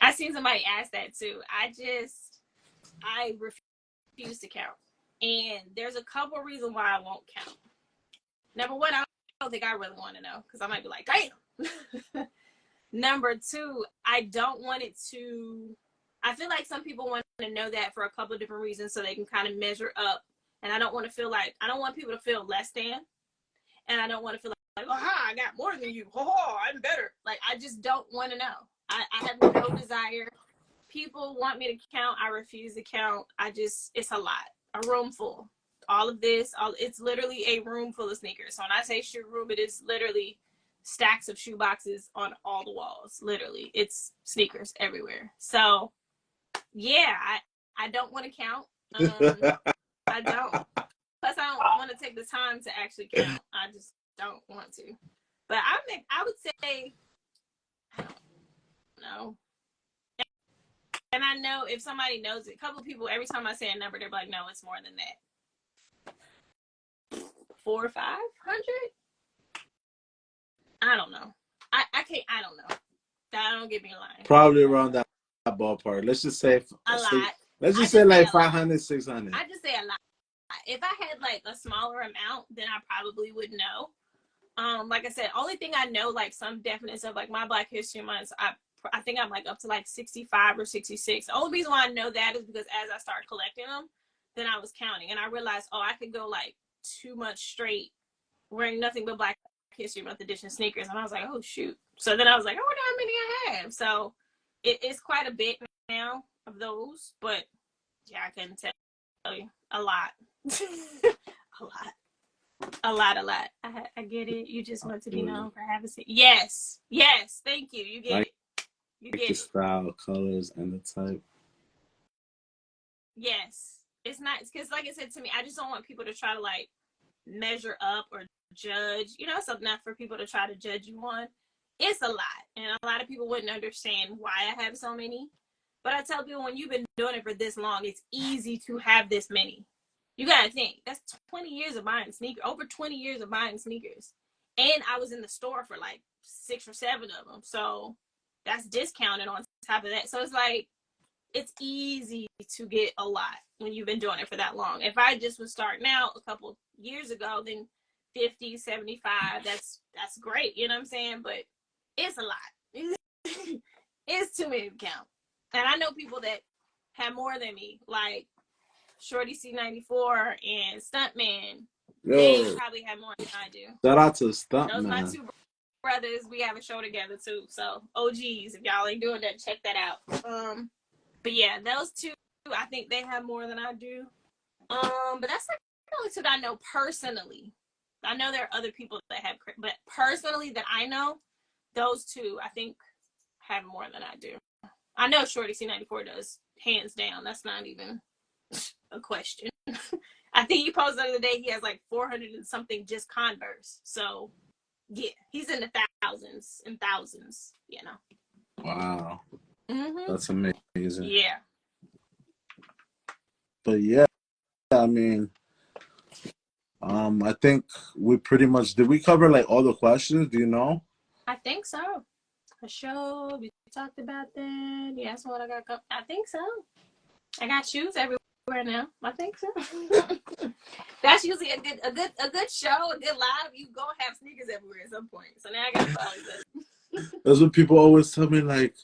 I seen somebody ask that too. I refuse to count. And there's a couple reasons why I won't count. Number one, I don't think I really want to know because I might be like, damn. Number two, I don't want it to. I feel like some people want to know that for a couple of different reasons so they can kind of measure up. And I don't want people to feel less than. And I don't want to feel aha, I got more than you. Oh, I'm better. Like, I just don't want to know. I have no desire. People want me to count. I refuse to count. It's a lot. A room full. All of this, it's literally a room full of sneakers. So when I say shoe room, it is literally stacks of shoe boxes on all the walls. Literally, it's sneakers everywhere. So yeah, I don't want to count. I don't. Plus, I don't want to take the time to actually count. I just don't want to. But I would say, I don't know. And I know if somebody knows it, a couple of people, every time I say a number, they're like, no, it's more than that. 400 or 500? I don't know. I can't, I don't know. Don't get me lying. Probably around that ballpark. Let's just say a lot. Let's just say like 500, 600. I just say a lot. If I had like a smaller amount, then I probably would know. Like I said, only thing I know, like some definite stuff, like my Black History Months, I think I'm like up to like 65 or 66. The only reason why I know that is because as I started collecting them, then I was counting and I realized, oh, I could go like 2 months straight wearing nothing but Black History Month edition sneakers. And I was like, oh, shoot. So then I was like, I wonder how many I have. So it's quite a bit now of those, but yeah, I couldn't tell you. A lot. A lot. I get it. You just want to be known for having it. Yes. Thank you. You get it. You get the style, colors, and the type. Yes. It's not, because like I said to me, I just don't want people to try to like measure up or judge. You know, it's not for people to try to judge you on. It's a lot. And a lot of people wouldn't understand why I have so many. But I tell people, when you've been doing it for this long, it's easy to have this many. You gotta think, that's 20 years of buying sneakers, over 20 years of buying sneakers. And I was in the store for like 6 or 7 of them. So that's discounted on top of that. So it's like, it's easy to get a lot when you've been doing it for that long. If I just was starting out a couple years ago, then 50, 75, that's great. You know what I'm saying? But it's a lot. It's too many to count. And I know people that have more than me, like Shorty C94 and Stuntman. They probably have more than I do. Shout out to Stuntman. Those are my 2 brothers. We have a show together too. So OGs, if y'all ain't doing that, check that out. But yeah, those 2, I think they have more than I do. But that's like the only 2 that I know personally. I know there are other people that have, but personally that I know, those 2 I think have more than I do. I know Shorty C94 does, hands down. That's not even a question. I think he posted the other day he has like 400 and something just Converse. So yeah, he's in the thousands and thousands, you know. Wow. That's amazing. Yeah. But yeah, I mean, I think we pretty much, did we cover like all the questions? Do you know? I think so. A show, we talked about that. Yeah, that's what I got. I think so. I got shoes everywhere now. I think so. That's usually a good show, a good live. You go have sneakers everywhere at some point. So now I got to follow that. That's what people always tell me, like,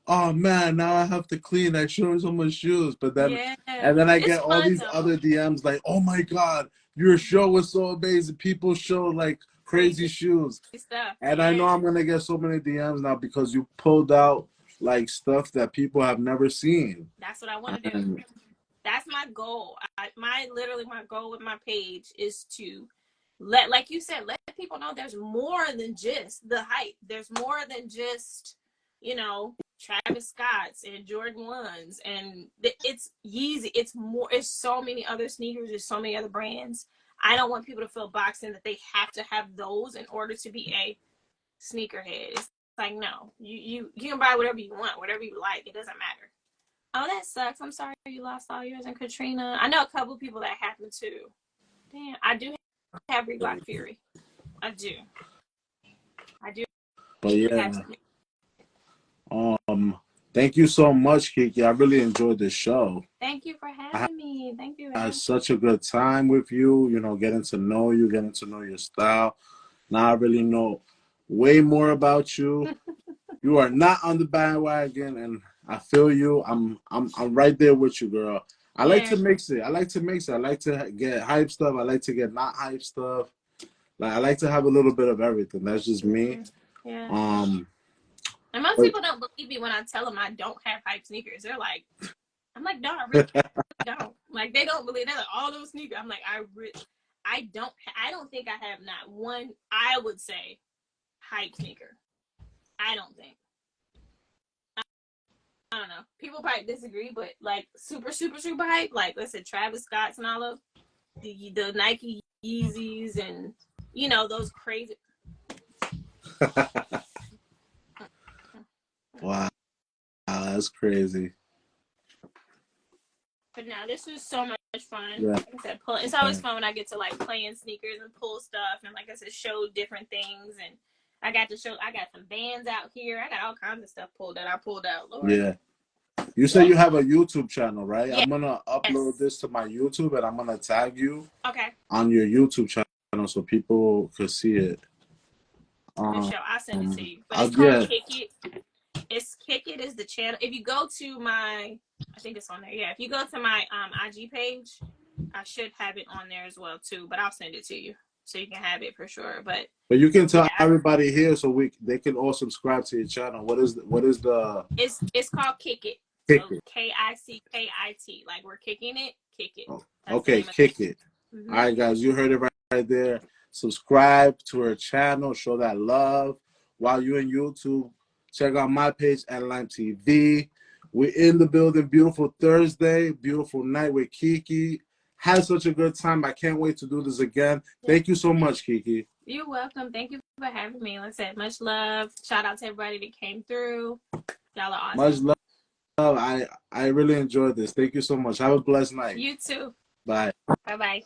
oh man, now I have to clean. I show so much shoes, but then and then I get all these other DMs like, oh my god, your show was so amazing. People show like crazy shoes stuff. And I know I'm gonna get so many DMs now because you pulled out like stuff that people have never seen. That's what I want to do. That's my goal. My goal with my page is to like you said, let people know there's more than just the hype. There's more than just, you know, Travis Scott's and Jordan 1s, and it's Yeezy. It's more. It's so many other sneakers. There's so many other brands. I don't want people to feel boxed in that they have to have those in order to be a sneakerhead. It's like, no, you can buy whatever you want, whatever you like. It doesn't matter. Oh, that sucks. I'm sorry you lost all yours and Katrina. I know a couple people that happened too. Damn, I do have Reebok Fury. I do. But yeah. Thank you so much, Kiki. I really enjoyed the show. Thank you for having me. Thank you. I had such a good time with you, you know, getting to know you, getting to know your style. Now I really know way more about you. You are not on the bandwagon, and I feel you. I'm right there with you, girl. I like to mix it. I like to get hype stuff. I like to get not hype stuff. Like I like to have a little bit of everything. That's just me. Yeah. And most people don't believe me when I tell them I don't have hype sneakers. They're like, I'm like, no, I really don't. Like, they don't believe. They're like, all those sneakers. I'm like, I don't think I have not one, I would say, hype sneaker. I don't think. I don't know. People probably disagree, but like super, super, super hype. Like, let's say Travis Scott's and all of the Nike Yeezys and, you know, those crazy. Wow, that's crazy. But now this was so much fun. Yeah. Like I said, it's always fun when I get to like play in sneakers and pull stuff, and like I said, show different things. And I got some bands out here. I got all kinds of stuff that I pulled out. Lord. Yeah. You say you have a YouTube channel, right? Yeah. I'm gonna upload this to my YouTube, and I'm gonna tag you. Okay. On your YouTube channel so people could see it. For sure, I'll send it to you. But it's called KIKI. KIKI is the channel. If you go to my, I think it's on there. Yeah, if you go to my IG page, I should have it on there as well too. But I'll send it to you so you can have it for sure. But you can tell everybody here so they can all subscribe to your channel. What is the? It's called KIKI. So KICKIT. Like we're kicking it. Kick it. Oh, okay, kick it. Mm-hmm. All right, guys, you heard it right there. Subscribe to her channel. Show that love. While you're in YouTube, check out my page at Nlime TV. We're in the building. Beautiful Thursday. Beautiful night with Kiki. Had such a good time. I can't wait to do this again. Thank you so much, Kiki. You're welcome. Thank you for having me. Like I said, much love. Shout out to everybody that came through. Y'all are awesome. Much love. I really enjoyed this. Thank you so much. Have a blessed night. You too. Bye. Bye-bye.